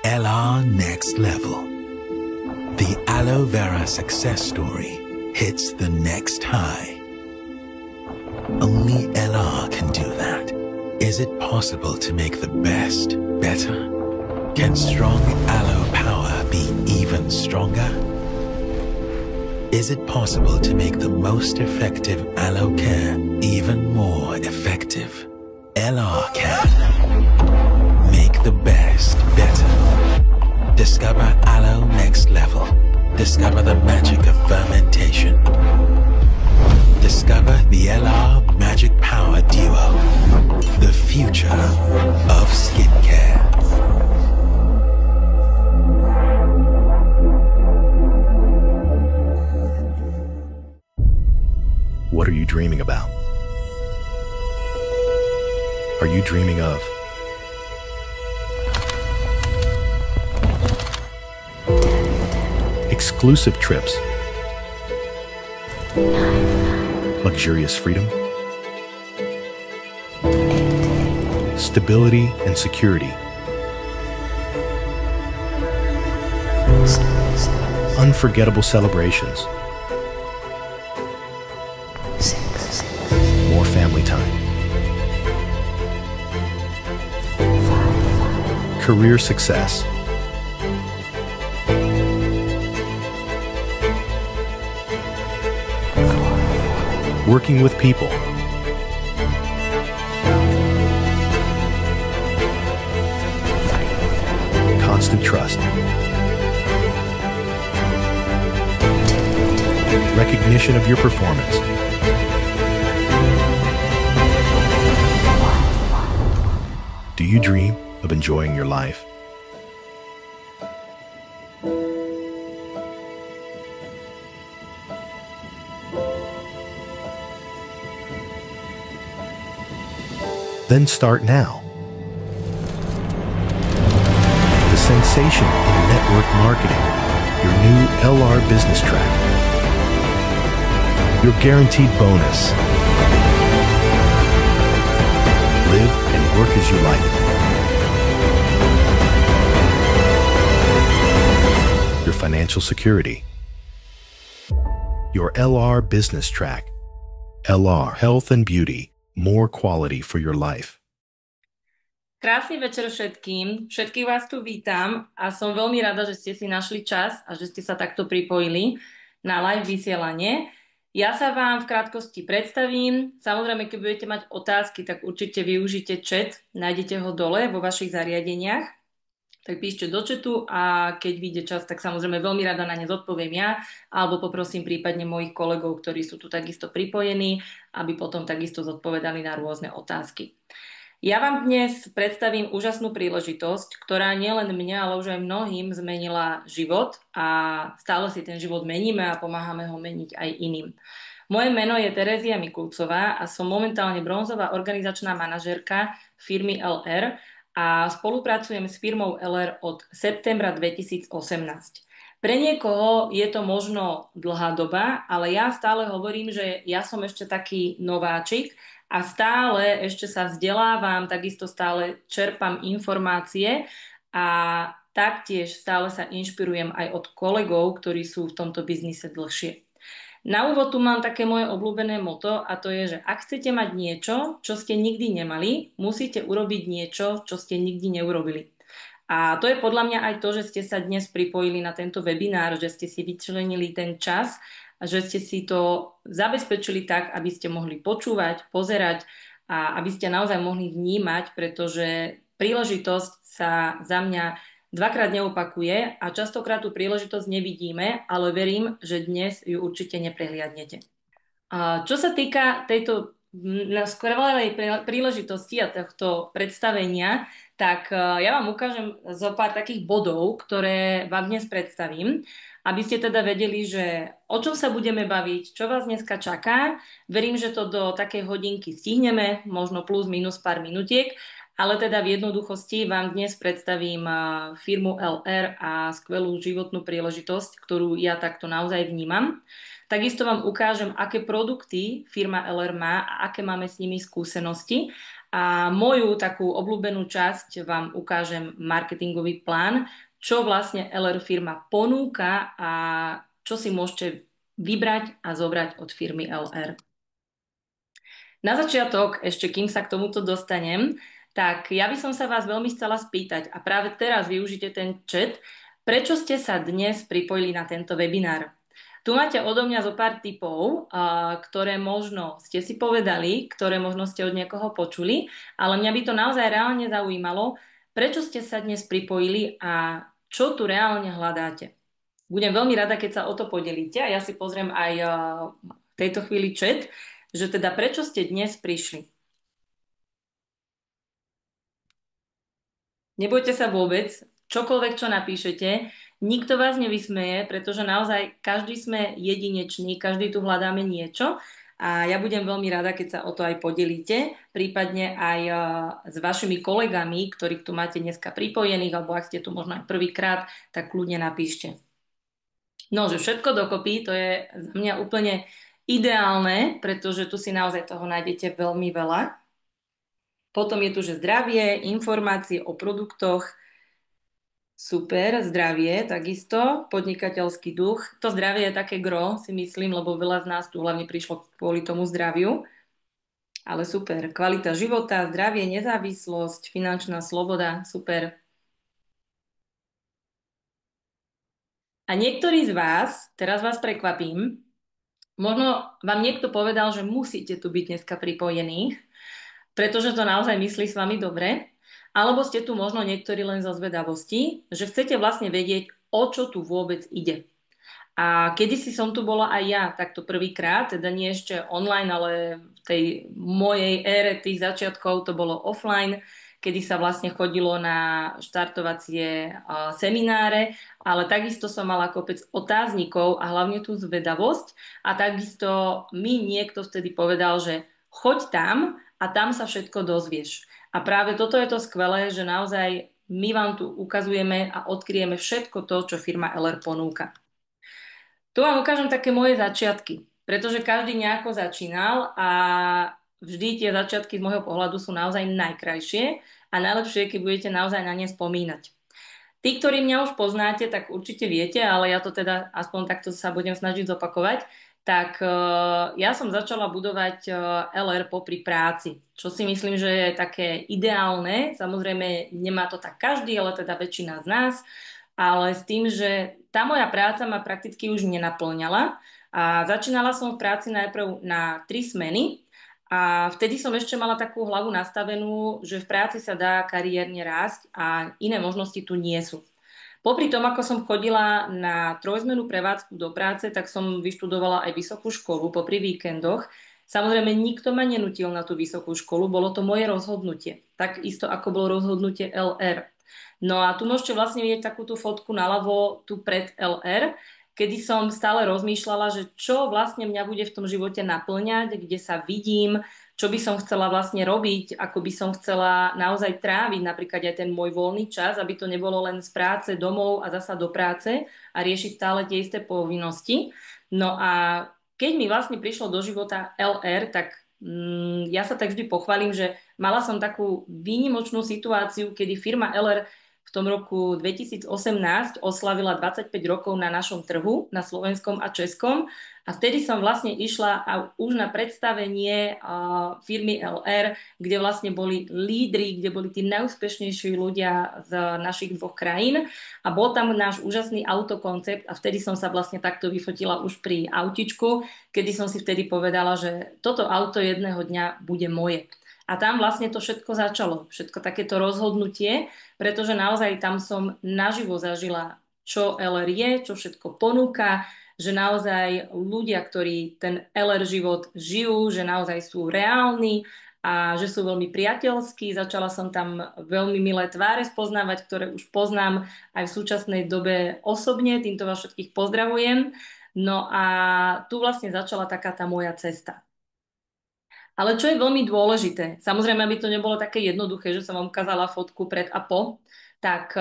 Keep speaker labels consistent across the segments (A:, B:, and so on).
A: LR Next Level. The aloe vera success story hits the next high. Only LR can do that. Is it possible to make the best better? Can strong aloe power be even stronger? Is it possible to make the most effective aloe care even more effective? LR can. Make the best better. Discover Aloe Next Level. Discover the magic of fermentation. Discover the LR Magic Power Duo. The future of skincare.
B: What are you dreaming about? Are you dreaming of exclusive trips, luxurious freedom, stability and security, unforgettable celebrations, more family time, career success, working with people, constant trust, recognition of your performance, do you dream of enjoying your life? Then start now. The sensation in network marketing, your new LR business track, your guaranteed bonus. Live and work as you like. Your financial security. Your LR business track. LR Health and Beauty. More quality for your life.
C: Krásny večer všetkým. Všetkých vás tu vítam a som veľmi rada, že ste si našli čas a že ste sa takto pripojili na live vysielanie. Ja sa vám v krátkosti predstavím. Samozrejme, keď budete mať otázky, tak určite využite chat. Nájdete ho dole vo vašich zariadeniach. Tak píšte do chatu a keď vyjde čas, tak samozrejme veľmi rada na ne zodpoviem ja, alebo poprosím prípadne mojich kolegov, ktorí sú tu takisto pripojení, aby potom takisto zodpovedali na rôzne otázky. Ja vám dnes predstavím úžasnú príležitosť, ktorá nielen mňa, ale už aj mnohým zmenila život a stále si ten život meníme a pomáhame ho meniť aj iným. Moje meno je Terezia Mikulcová a som momentálne bronzová organizačná manažérka firmy LR a spolupracujem s firmou LR od septembra 2018. Pre niekoho je to možno dlhá doba, ale ja stále hovorím, že ja som ešte taký nováčik a stále ešte sa vzdelávam, takisto stále čerpám informácie a taktiež stále sa inšpirujem aj od kolegov, ktorí sú v tomto biznise dlhšie. Na úvod tu mám také moje obľúbené moto a to je, že ak chcete mať niečo, čo ste nikdy nemali, musíte urobiť niečo, čo ste nikdy neurobili. A to je podľa mňa aj to, že ste sa dnes pripojili na tento webinár, že ste si vyčlenili ten čas a že ste si to zabezpečili tak, aby ste mohli počúvať, pozerať a aby ste naozaj mohli vnímať, pretože príležitosť sa za mňa dvakrát neopakuje a častokrát tú príležitosť nevidíme, ale verím, že dnes ju určite neprehliadnete. Čo sa týka tejto skvelej príležitosti a tohto predstavenia, tak ja vám ukážem zo pár takých bodov, ktoré vám dnes predstavím, aby ste teda vedeli, že o čom sa budeme baviť, čo vás dneska čaká. Verím, že to do takej hodinky stihneme, možno plus minus pár minutiek. Ale teda v jednoduchosti vám dnes predstavím firmu LR a skvelú životnú príležitosť, ktorú ja takto naozaj vnímam. Takisto vám ukážem, aké produkty firma LR má a aké máme s nimi skúsenosti. A moju takú obľúbenú časť vám ukážem marketingový plán, čo vlastne LR firma ponúka a čo si môžete vybrať a zobrať od firmy LR. Na začiatok, ešte kým sa k tomuto dostanem, tak ja by som sa vás veľmi chcela spýtať a práve teraz využite ten chat, prečo ste sa dnes pripojili na tento webinár. Tu máte odo mňa zo pár tipov, ktoré možno ste si povedali, ktoré možno ste od niekoho počuli, ale mňa by to naozaj reálne zaujímalo, prečo ste sa dnes pripojili a čo tu reálne hľadáte. Budem veľmi rada, keď sa o to podelíte a ja si pozriem aj v tejto chvíli chat, že teda prečo ste dnes prišli. Nebojte sa vôbec, čokoľvek, čo napíšete, nikto vás nevysmeje, pretože naozaj každý sme jedinečný, každý tu hľadáme niečo a ja budem veľmi rada, keď sa o to aj podelíte, prípadne aj s vašimi kolegami, ktorých tu máte dneska pripojených, alebo ak ste tu možno aj prvýkrát, tak kľudne napíšte. No, že všetko dokopy, to je za mňa úplne ideálne, pretože tu si naozaj toho nájdete veľmi veľa. Potom je tu, že zdravie, informácie o produktoch, super, zdravie, takisto, podnikateľský duch. To zdravie je také gro, si myslím, lebo veľa z nás tu hlavne prišlo kvôli tomu zdraviu. Ale super, kvalita života, zdravie, nezávislosť, finančná sloboda, super. A niektorí z vás, teraz vás prekvapím, možno vám niekto povedal, že musíte tu byť dneska pripojení, pretože to naozaj myslí s vami dobre, alebo ste tu možno niektorí len zo zvedavosti, že chcete vlastne vedieť, o čo tu vôbec ide. A kedysi som tu bola aj ja, takto prvýkrát, teda nie ešte online, ale v tej mojej ére tých začiatkov to bolo offline, kedy sa vlastne chodilo na štartovacie semináre, ale takisto som mala kopec otáznikov a hlavne tú zvedavosť a takisto mi niekto vtedy povedal, že choď tam a tam sa všetko dozvieš. A práve toto je to skvelé, že naozaj my vám tu ukazujeme a odkryjeme všetko to, čo firma LR ponúka. Tu vám ukážem také moje začiatky, pretože každý nejako začínal a vždy tie začiatky z môjho pohľadu sú naozaj najkrajšie a najlepšie, keď budete naozaj na ne spomínať. Tí, ktorí mňa už poznáte, tak určite viete, ale ja to teda aspoň takto sa budem snažiť zopakovať. Tak ja som začala budovať LR popri práci, čo si myslím, že je také ideálne. Samozrejme, nemá to tak každý, ale teda väčšina z nás. Ale s tým, že tá moja práca ma prakticky už nenaplňala a začínala som v práci najprv na 3 smeny a vtedy som ešte mala takú hlavu nastavenú, že v práci sa dá kariérne rásť a iné možnosti tu nie sú. Popri tom, ako som chodila na trojzmennú prevádzku do práce, tak som vyštudovala aj vysokú školu popri víkendoch. Samozrejme, nikto ma nenutil na tú vysokú školu, bolo to moje rozhodnutie. Takisto ako bolo rozhodnutie LR. No a tu môžete vlastne vidieť takúto fotku naľavo tu pred LR, kedy som stále rozmýšľala, že čo vlastne mňa bude v tom živote naplňať, kde sa vidím, čo by som chcela vlastne robiť, ako by som chcela naozaj tráviť napríklad aj ten môj voľný čas, aby to nebolo len z práce domov a zasa do práce a riešiť stále tie isté povinnosti. No a keď mi vlastne prišlo do života LR, tak ja sa tak vždy pochválim, že mala som takú výnimočnú situáciu, kedy firma LR v tom roku 2018 oslavila 25 rokov na našom trhu, na slovenskom a českom. A vtedy som vlastne išla už na predstavenie firmy LR, kde vlastne boli lídri, kde boli tí najúspešnejší ľudia z našich dvoch krajín. A bol tam náš úžasný autokoncept a vtedy som sa vlastne takto vyfotila už pri autičku, kedy som si vtedy povedala, že toto auto jedného dňa bude moje. A tam vlastne to všetko začalo, všetko takéto rozhodnutie, pretože naozaj tam som naživo zažila, čo LR je, čo všetko ponúka, že naozaj ľudia, ktorí ten LR život žijú, že naozaj sú reálni a že sú veľmi priateľskí. Začala som tam veľmi milé tváre spoznávať, ktoré už poznám aj v súčasnej dobe osobne. Týmto vás všetkých pozdravujem. No a tu vlastne začala taká tá moja cesta. Ale čo je veľmi dôležité, samozrejme, aby to nebolo také jednoduché, že som vám ukázala fotku pred a po, tak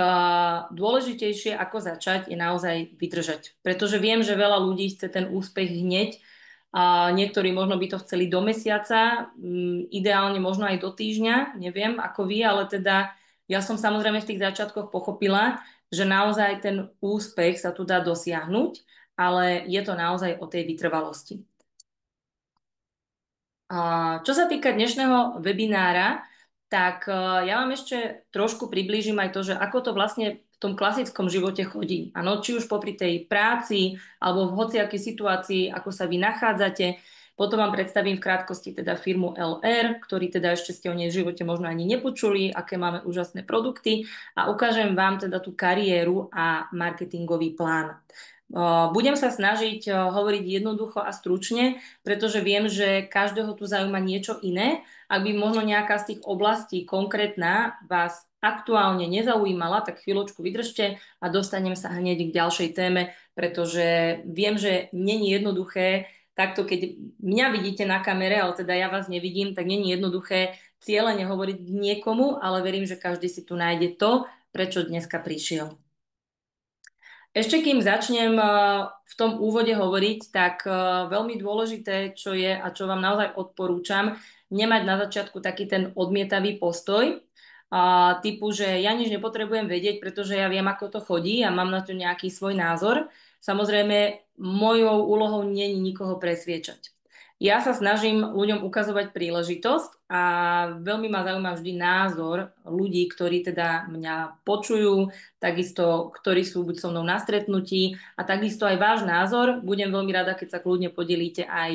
C: dôležitejšie ako začať je naozaj vydržať. Pretože viem, že veľa ľudí chce ten úspech hneď A niektorí možno by to chceli do mesiaca, ideálne možno aj do týždňa, neviem ako vy, ale teda ja som samozrejme v tých začiatkoch pochopila, že naozaj ten úspech sa tu dá dosiahnuť, ale je to naozaj o tej vytrvalosti. Čo sa týka dnešného webinára, tak ja vám ešte trošku priblížim aj to, že ako to vlastne v tom klasickom živote chodí. Áno, či už popri tej práci alebo v hociakej situácii, ako sa vy nachádzate. Potom vám predstavím v krátkosti teda firmu LR, ktorý teda ešte ste o nej v živote možno ani nepočuli, aké máme úžasné produkty a ukážem vám teda tú kariéru a marketingový plán. Budem sa snažiť hovoriť jednoducho a stručne, pretože viem, že každého tu zaujíma niečo iné. Ak by možno nejaká z tých oblastí konkrétna vás aktuálne nezaujímala, tak chvíľočku vydržte a dostanem sa hneď k ďalšej téme, pretože viem, že není jednoduché takto, keď mňa vidíte na kamere, ale teda ja vás nevidím, tak není jednoduché cieľene hovoriť k niekomu, ale verím, že každý si tu nájde to, prečo dneska prišiel. Ešte kým začnem v tom úvode hovoriť, tak veľmi dôležité, čo je a čo vám naozaj odporúčam, nemať na začiatku taký ten odmietavý postoj, typu, že ja nič nepotrebujem vedieť, pretože ja viem, ako to chodí a mám na to nejaký svoj názor. Samozrejme, mojou úlohou nie je nikoho presviečať. Ja sa snažím ľuďom ukazovať príležitosť a veľmi ma zaujíma vždy názor ľudí, ktorí teda mňa počujú, takisto, ktorí sú buď so mnou na stretnutí a takisto aj váš názor. Budem veľmi rada, keď sa kľudne podelíte aj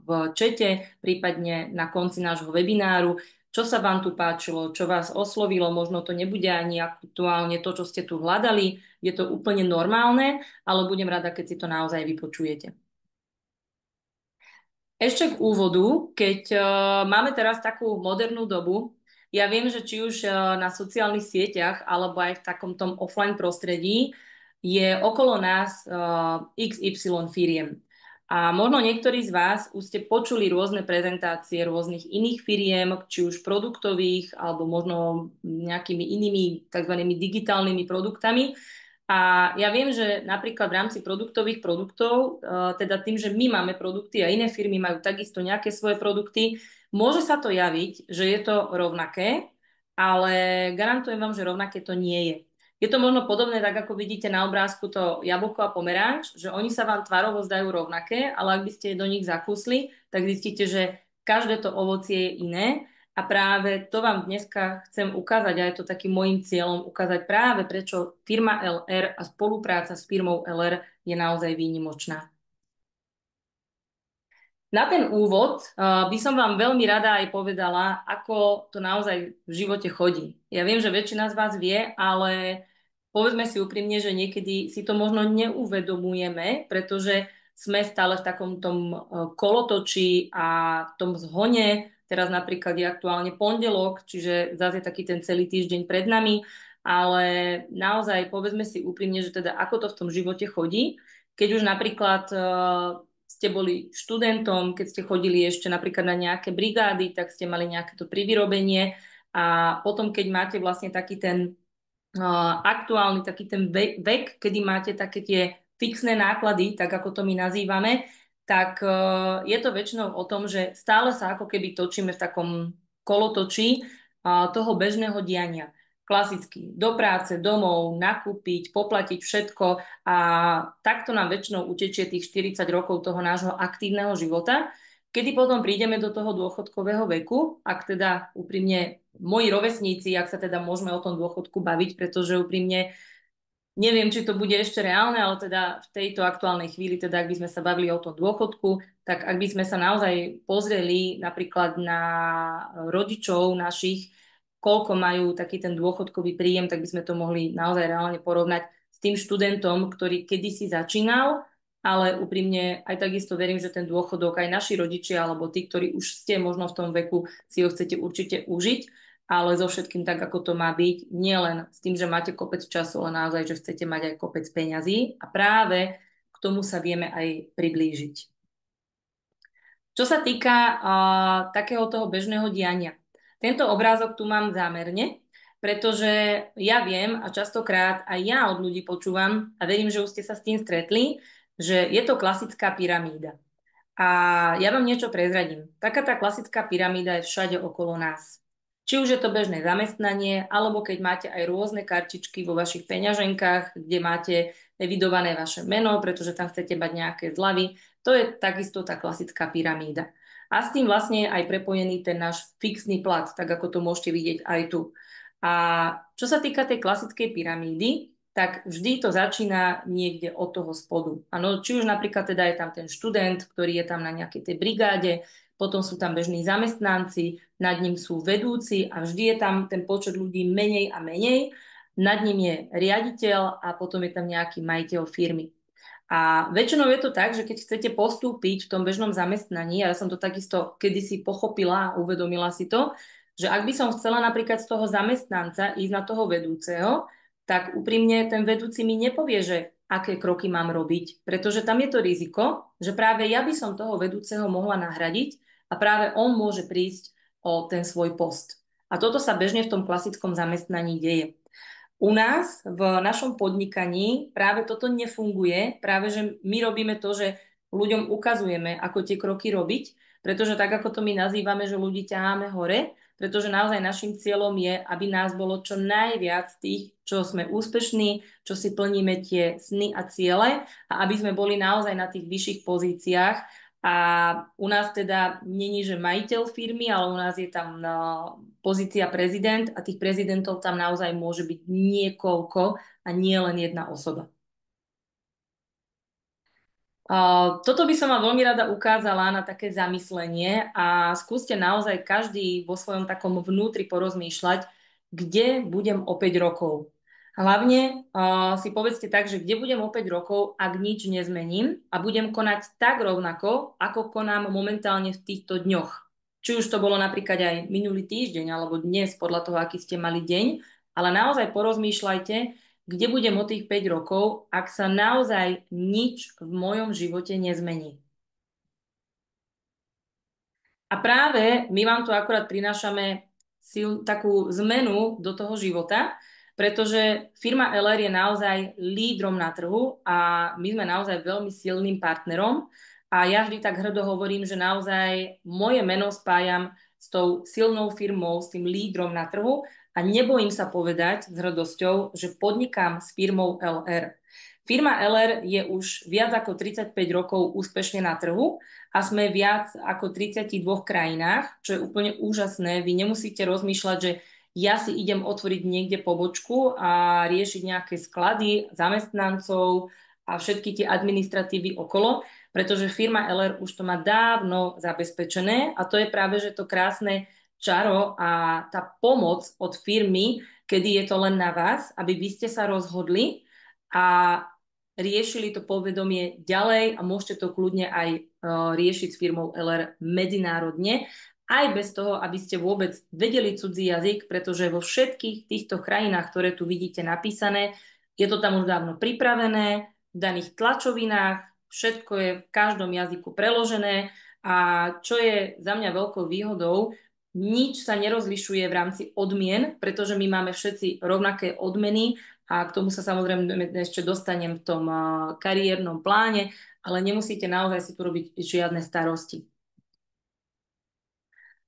C: v čete, prípadne na konci nášho webináru, čo sa vám tu páčilo, čo vás oslovilo, možno to nebude ani aktuálne to, čo ste tu hľadali, je to úplne normálne, ale budem rada, keď si to naozaj vypočujete. Ešte k úvodu, keď máme teraz takú modernú dobu, ja viem, že či už na sociálnych sieťach alebo aj v takom tom offline prostredí je okolo nás XY firiem. A možno niektorí z vás už ste počuli rôzne prezentácie rôznych iných firiem, či už produktových alebo možno nejakými inými tzv. Digitálnymi produktami. A ja viem, že napríklad v rámci produktových produktov, teda tým, že my máme produkty a iné firmy majú takisto nejaké svoje produkty, môže sa to javiť, že je to rovnaké, ale garantujem vám, že rovnaké to nie je. Je to možno podobné, tak ako vidíte na obrázku to jablko a pomeranč, že oni sa vám tvarovo zdajú rovnaké, ale ak by ste do nich zakúsli, tak zistíte, že každé to ovocie je iné. A práve to vám dneska chcem ukázať a je to takým môjim cieľom ukázať práve prečo firma LR a spolupráca s firmou LR je naozaj výnimočná. Na ten úvod by som vám veľmi rada aj povedala, ako to naozaj v živote chodí. Ja viem, že väčšina z vás vie, ale povedzme si úprimne, že niekedy si to možno neuvedomujeme, pretože sme stále v takom tom kolotočí a tom zhone. Teraz napríklad je aktuálne pondelok, čiže zase je taký ten celý týždeň pred nami, ale naozaj povedzme si úprimne, že teda ako to v tom živote chodí. Keď už napríklad ste boli študentom, keď ste chodili ešte napríklad na nejaké brigády, tak ste mali nejaké to privyrobenie a potom, keď máte vlastne taký ten aktuálny, taký ten vek, kedy máte také tie fixné náklady, tak ako to my nazývame, tak je to väčšinou o tom, že stále sa ako keby točíme v takom kolotočí toho bežného diania. Klasicky do práce, domov, nakúpiť, poplatiť všetko a takto nám väčšinou utečie tých 40 rokov toho nášho aktívneho života, kedy potom prídeme do toho dôchodkového veku, ak teda úprimne moji rovesníci, ak sa teda môžeme o tom dôchodku baviť, pretože úprimne neviem, či to bude ešte reálne, ale teda v tejto aktuálnej chvíli, teda ak by sme sa bavili o tom dôchodku, tak ak by sme sa naozaj pozreli napríklad na rodičov našich, koľko majú taký ten dôchodkový príjem, tak by sme to mohli naozaj reálne porovnať s tým študentom, ktorý kedysi začínal, ale úprimne aj takisto verím, že ten dôchodok aj naši rodičia alebo tí, ktorí už ste možno v tom veku, si ho chcete určite užiť, ale so všetkým tak, ako to má byť, nielen s tým, že máte kopec času, ale naozaj, že chcete mať aj kopec peňazí a práve k tomu sa vieme aj priblížiť. Čo sa týka takého toho bežného diania. Tento obrázok tu mám zámerne, pretože ja viem a častokrát aj ja od ľudí počúvam a verím, že už ste sa s tým stretli, že je to klasická pyramída. A ja vám niečo prezradím. Taká tá klasická pyramída je všade okolo nás. Či už je to bežné zamestnanie, alebo keď máte aj rôzne kartičky vo vašich peňaženkách, kde máte evidované vaše meno, pretože tam chcete mať nejaké zľavy, to je takisto tá klasická pyramída. A s tým vlastne je aj prepojený ten náš fixný plat, tak ako to môžete vidieť aj tu. A čo sa týka tej klasickej pyramídy, tak vždy to začína niekde od toho spodu. Ano, či už napríklad teda je tam ten študent, ktorý je tam na nejakej tej brigáde, potom sú tam bežní zamestnanci, nad ním sú vedúci a vždy je tam ten počet ľudí menej a menej. Nad ním je riaditeľ a potom je tam nejaký majiteľ firmy. A väčšinou je to tak, že keď chcete postúpiť v tom bežnom zamestnaní, a ja som to takisto kedysi pochopila a uvedomila si to, že ak by som chcela napríklad z toho zamestnanca ísť na toho vedúceho, tak úprimne ten vedúci mi nepovie, že aké kroky mám robiť, pretože tam je to riziko, že práve ja by som toho vedúceho mohla nahradiť a práve on môže prísť o ten svoj post. A toto sa bežne v tom klasickom zamestnaní deje. U nás v našom podnikaní práve toto nefunguje, práve že my robíme to, že ľuďom ukazujeme, ako tie kroky robiť, pretože tak, ako to my nazývame, že ľudí ťaháme hore, pretože naozaj našim cieľom je, aby nás bolo čo najviac tých, čo sme úspešní, čo si plníme tie sny a ciele a aby sme boli naozaj na tých vyšších pozíciách. A u nás teda není, že majiteľ firmy, ale u nás je tam pozícia prezident a tých prezidentov tam naozaj môže byť niekoľko a nie len jedna osoba. Toto by som vám veľmi rada ukázala na také zamyslenie a skúste naozaj každý vo svojom takom vnútri porozmýšľať, kde budem o 5 rokov. Hlavne si povedzte tak, že kde budem o 5 rokov, ak nič nezmením a budem konať tak rovnako, ako konám momentálne v týchto dňoch. Či už to bolo napríklad aj minulý týždeň alebo dnes, podľa toho, aký ste mali deň, ale naozaj porozmýšľajte, kde budem o tých 5 rokov, ak sa naozaj nič v mojom živote nezmení. A práve my vám tu akorát prinášame takú zmenu do toho života, pretože firma LR je naozaj lídrom na trhu a my sme naozaj veľmi silným partnerom. A ja vždy tak hrdo hovorím, že naozaj moje meno spájam s tou silnou firmou, s tým lídrom na trhu a nebojím sa povedať s hrdosťou, že podnikám s firmou LR. Firma LR je už viac ako 35 rokov úspešne na trhu a sme viac ako 32 krajinách, čo je úplne úžasné. Vy nemusíte rozmýšľať, že ja si idem otvoriť niekde pobočku a riešiť nejaké sklady zamestnancov a všetky tie administratívy okolo, pretože firma LR už to má dávno zabezpečené a to je práve, že to krásne čaro a tá pomoc od firmy, kedy je to len na vás, aby vy ste sa rozhodli a riešili to povedomie ďalej a môžete to kľudne aj riešiť s firmou LR medzinárodne, aj bez toho, aby ste vôbec vedeli cudzí jazyk, pretože vo všetkých týchto krajinách, ktoré tu vidíte napísané, je to tam už dávno pripravené, v daných tlačovinách, všetko je v každom jazyku preložené a čo je za mňa veľkou výhodou, nič sa nerozlišuje v rámci odmien, pretože my máme všetci rovnaké odmeny a k tomu sa samozrejme ešte dostanem v tom kariérnom pláne, ale nemusíte naozaj si tu robiť žiadne starosti.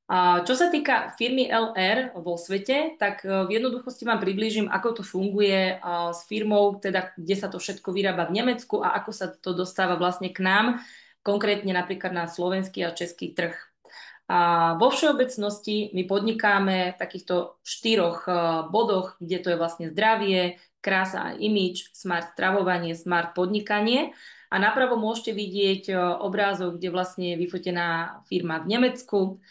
C: A čo sa týka firmy LR vo svete, tak v jednoduchosti vám priblížim, ako to funguje s firmou, teda kde sa to všetko vyrába v Nemecku a ako sa to dostáva vlastne k nám, konkrétne napríklad na slovenský a český trh. A vo všeobecnosti my podnikáme v takýchto 4 bodoch, kde to je vlastne zdravie, krása a imidž, smart stravovanie, smart podnikanie. A napravo môžete vidieť obrázok, kde vlastne je vyfotená firma v Nemecku.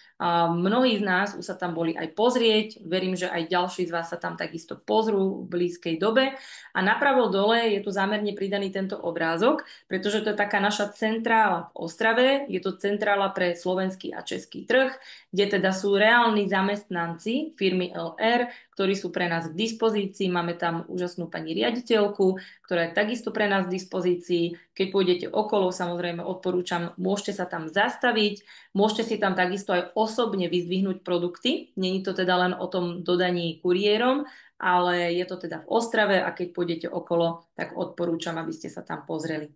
C: Mnohí z nás už sa tam boli aj pozrieť. Verím, že aj ďalší z vás sa tam takisto pozrú v blízkej dobe. A napravo dole je tu zámerne pridaný tento obrázok, pretože to je taká naša centrála v Ostrave. Je to centrála pre slovenský a český trh, kde teda sú reálni zamestnanci firmy LR, ktorí sú pre nás k dispozícii. Máme tam úžasnú pani riaditeľku, ktorá je takisto pre nás k dispozícii. Keď pôjdete okolo, samozrejme odporúčam, môžete sa tam zastaviť, môžete si tam takisto aj osobne vyzdvihnúť produkty. Není to teda len o tom dodaní kuriérom, ale je to teda v Ostrave a keď pôjdete okolo, tak odporúčam, aby ste sa tam pozreli.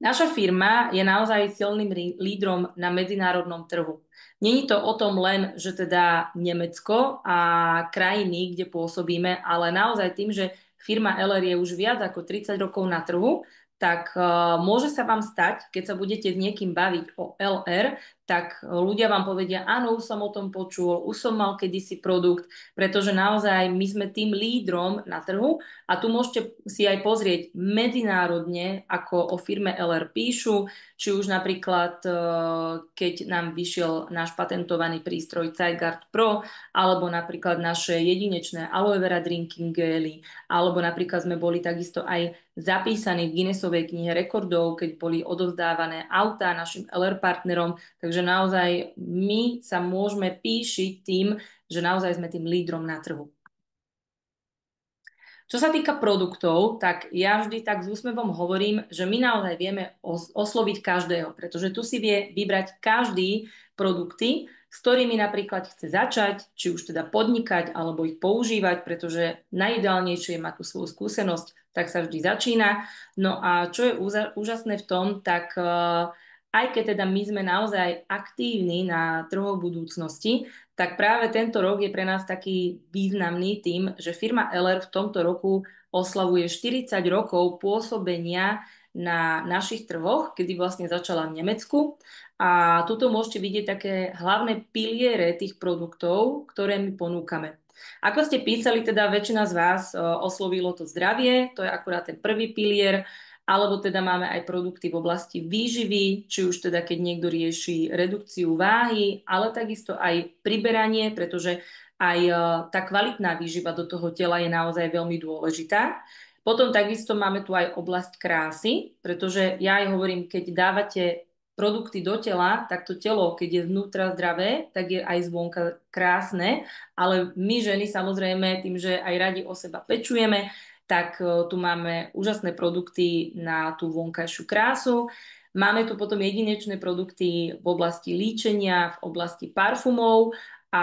C: Naša firma je naozaj silným lídrom na medzinárodnom trhu. Není to o tom len, že teda Nemecko a krajiny, kde pôsobíme, ale naozaj tým, že firma LR je už viac ako 30 rokov na trhu, tak môže sa vám stať, keď sa budete s niekým baviť o LR, tak ľudia vám povedia, áno, už som o tom počul, už som mal kedysi produkt, pretože naozaj my sme tým lídrom na trhu a tu môžete si aj pozrieť medzinárodne, ako o firme LR píšu, či už napríklad, keď nám vyšiel náš patentovaný prístroj Zeitguard Pro, alebo napríklad naše jedinečné aloe vera drinking gely, alebo napríklad sme boli takisto aj zapísaní v Guinnessovej knihe rekordov, keď boli odovzdávané autá našim LR partnerom. Takže naozaj my sa môžeme píšiť tým, že naozaj sme tým lídrom na trhu. Čo sa týka produktov, tak ja vždy tak s úsmevom hovorím, že my naozaj vieme osloviť každého, pretože tu si vie vybrať každý produkty, s ktorými napríklad chce začať, či už teda podnikať alebo ich používať, pretože najideálnejšie je mať tú svoju skúsenosť, tak sa vždy začína. No a čo je úžasné v tom, tak aj keď teda my sme naozaj aktívni na trhoch budúcnosti, tak práve tento rok je pre nás taký významný tým, že firma LR v tomto roku oslavuje 40 rokov pôsobenia na našich trhoch, kedy vlastne začala v Nemecku. A tuto môžete vidieť také hlavné piliere tých produktov, ktoré my ponúkame. Ako ste písali, teda väčšina z vás oslovilo to zdravie, to je akurát ten prvý pilier, alebo teda máme aj produkty v oblasti výživy, či už teda keď niekto rieši redukciu váhy, ale takisto aj priberanie, pretože aj tá kvalitná výživa do toho tela je naozaj veľmi dôležitá. Potom takisto máme tu aj oblasť krásy, pretože ja aj hovorím, keď dávate produkty do tela, tak to telo, keď je vnútra zdravé, tak je aj zvonka krásne, ale my ženy samozrejme tým, že aj radi o seba pečujeme, tak tu máme úžasné produkty na tú vonkajšiu krásu. Máme tu potom jedinečné produkty v oblasti líčenia, v oblasti parfumov a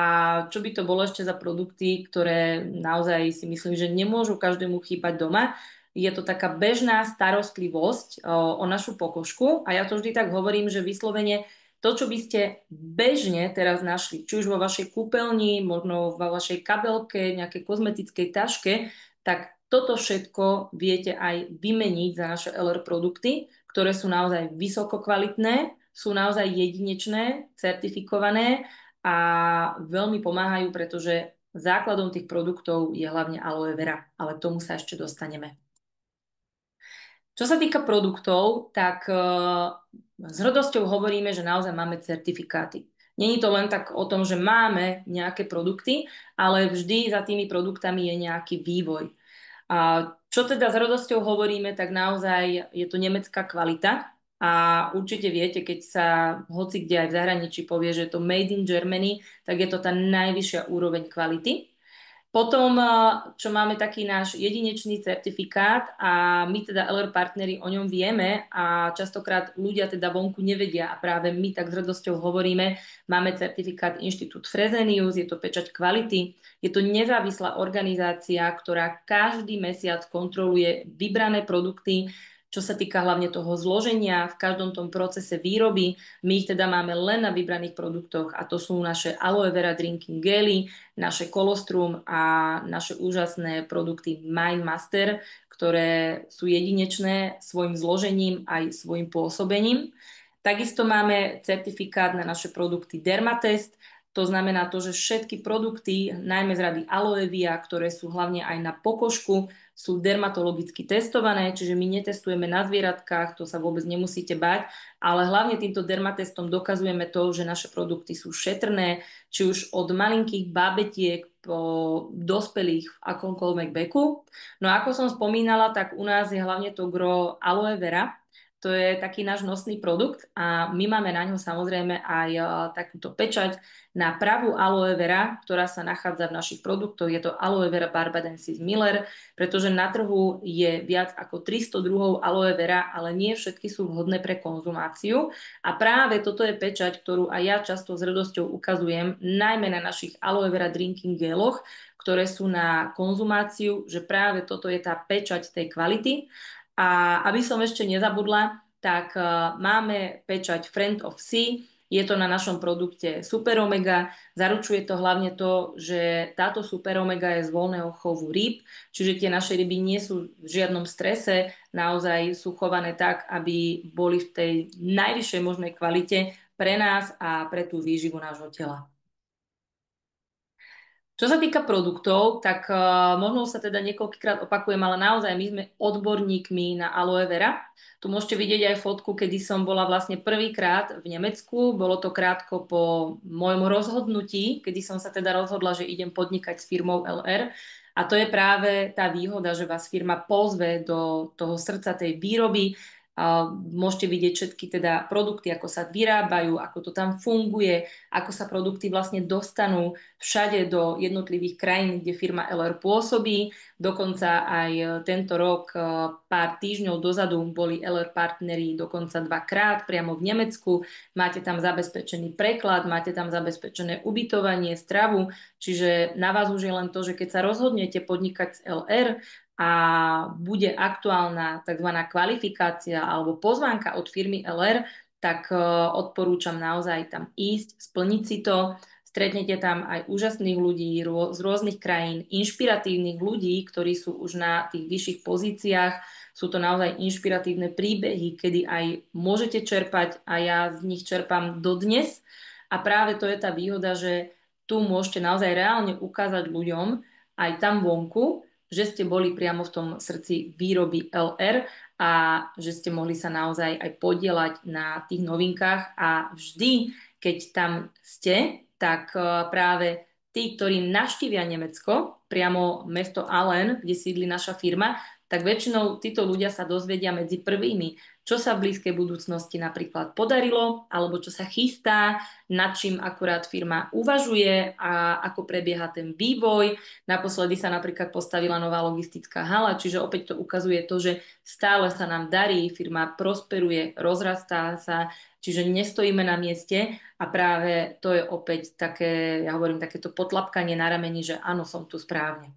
C: čo by to bolo ešte za produkty, ktoré naozaj si myslím, že nemôžu každému chýbať doma. Je to taká bežná starostlivosť o našu pokožku a ja to vždy tak hovorím, že vyslovene to, čo by ste bežne teraz našli, či už vo vašej kúpeľni, možno vo vašej kabelke, nejakej kozmetickej taške, tak toto všetko viete aj vymeniť za naše LR produkty, ktoré sú naozaj vysoko kvalitné, sú naozaj jedinečné, certifikované a veľmi pomáhajú, pretože základom tých produktov je hlavne aloe vera, ale k tomu sa ešte dostaneme. Čo sa týka produktov, tak s hrdosťou hovoríme, že naozaj máme certifikáty. Není to len tak o tom, že máme nejaké produkty, ale vždy za tými produktami je nejaký vývoj. A čo teda s radosťou hovoríme, tak naozaj je to nemecká kvalita a určite viete, keď sa hoci kde aj v zahraničí povie, že je to made in Germany, tak je to tá najvyššia úroveň kvality. Potom, čo máme taký náš jedinečný certifikát a my teda LR partneri o ňom vieme a častokrát ľudia teda vonku nevedia a práve my tak s radosťou hovoríme, máme certifikát Inštitút Fresenius, je to pečať kvality, je to nezávislá organizácia, ktorá každý mesiac kontroluje vybrané produkty, čo sa týka hlavne toho zloženia v každom tom procese výroby. My ich teda máme len na vybraných produktoch a to sú naše aloe vera drinking gely, naše kolostrum a naše úžasné produkty Mind Master, ktoré sú jedinečné svojim zložením aj svojim pôsobením. Takisto máme certifikát na naše produkty Dermatest. To znamená to, že všetky produkty, najmä z rady Aloe Via, ktoré sú hlavne aj na pokožku, sú dermatologicky testované, čiže my netestujeme na zvieratkách, to sa vôbec nemusíte bať, ale hlavne týmto dermatestom dokazujeme to, že naše produkty sú šetrné, či už od malinkých bábetiek po dospelých v akomkoľvek veku. No a ako som spomínala, tak u nás je hlavne to gro Aloe Vera. To je taký náš nosný produkt a my máme na ňo samozrejme aj takúto pečať na pravú aloe vera, ktorá sa nachádza v našich produktoch. Je to aloe vera barbadensis Miller, pretože na trhu je viac ako 300 druhov aloe vera, ale nie všetky sú vhodné pre konzumáciu. A práve toto je pečať, ktorú aj ja často s radosťou ukazujem, najmä na našich aloe vera drinking geloch, ktoré sú na konzumáciu, že práve toto je tá pečať tej kvality. A aby som ešte nezabudla, tak máme pečať Friend of Sea. Je to na našom produkte Super Omega. Zaručuje to hlavne to, že táto Super Omega je z voľného chovu rýb, čiže tie naše ryby nie sú v žiadnom strese, naozaj sú chované tak, aby boli v tej najvyššej možnej kvalite pre nás a pre tú výživu nášho tela. Čo sa týka produktov, tak možno sa teda niekoľkýkrát opakujem, ale naozaj my sme odborníkmi na aloe vera. Tu môžete vidieť aj fotku, kedy som bola vlastne prvýkrát v Nemecku. Bolo to krátko po mojom rozhodnutí, kedy som sa teda rozhodla, že idem podnikať s firmou LR. A to je práve tá výhoda, že vás firma pozve do toho srdca tej výroby. Môžete vidieť všetky teda produkty, ako sa vyrábajú, ako to tam funguje, ako sa produkty vlastne dostanú všade do jednotlivých krajín, kde firma LR pôsobí. Dokonca aj tento rok, pár týždňov dozadu, boli LR partneri dokonca 2-krát priamo v Nemecku. Máte tam zabezpečený preklad, máte tam zabezpečené ubytovanie, stravu, čiže na vás už je len to, že keď sa rozhodnete podnikať s LR, a bude aktuálna tzv. Kvalifikácia alebo pozvánka od firmy LR, tak odporúčam naozaj tam ísť, splniť si to. Stretnete tam aj úžasných ľudí z rôznych krajín, inšpiratívnych ľudí, ktorí sú už na tých vyšších pozíciách. Sú to naozaj inšpiratívne príbehy, kedy aj môžete čerpať a ja z nich čerpám dodnes. A práve to je tá výhoda, že tu môžete naozaj reálne ukázať ľuďom aj tam vonku, že ste boli priamo v tom srdci výroby LR a že ste mohli sa naozaj aj podieľať na tých novinkách a vždy, keď tam ste, tak práve tí, ktorí navštívia Nemecko, priamo mesto Aalen, kde sídli naša firma, tak väčšinou títo ľudia sa dozvedia medzi prvými, čo sa v blízkej budúcnosti napríklad podarilo, alebo čo sa chystá, nad čím akurát firma uvažuje a ako prebieha ten vývoj. Naposledy sa napríklad postavila nová logistická hala, čiže opäť to ukazuje to, že stále sa nám darí, firma prosperuje, rozrastá sa, čiže nestojíme na mieste a práve to je opäť také, ja hovorím, takéto potlapkanie na rameni, že áno, som tu správne.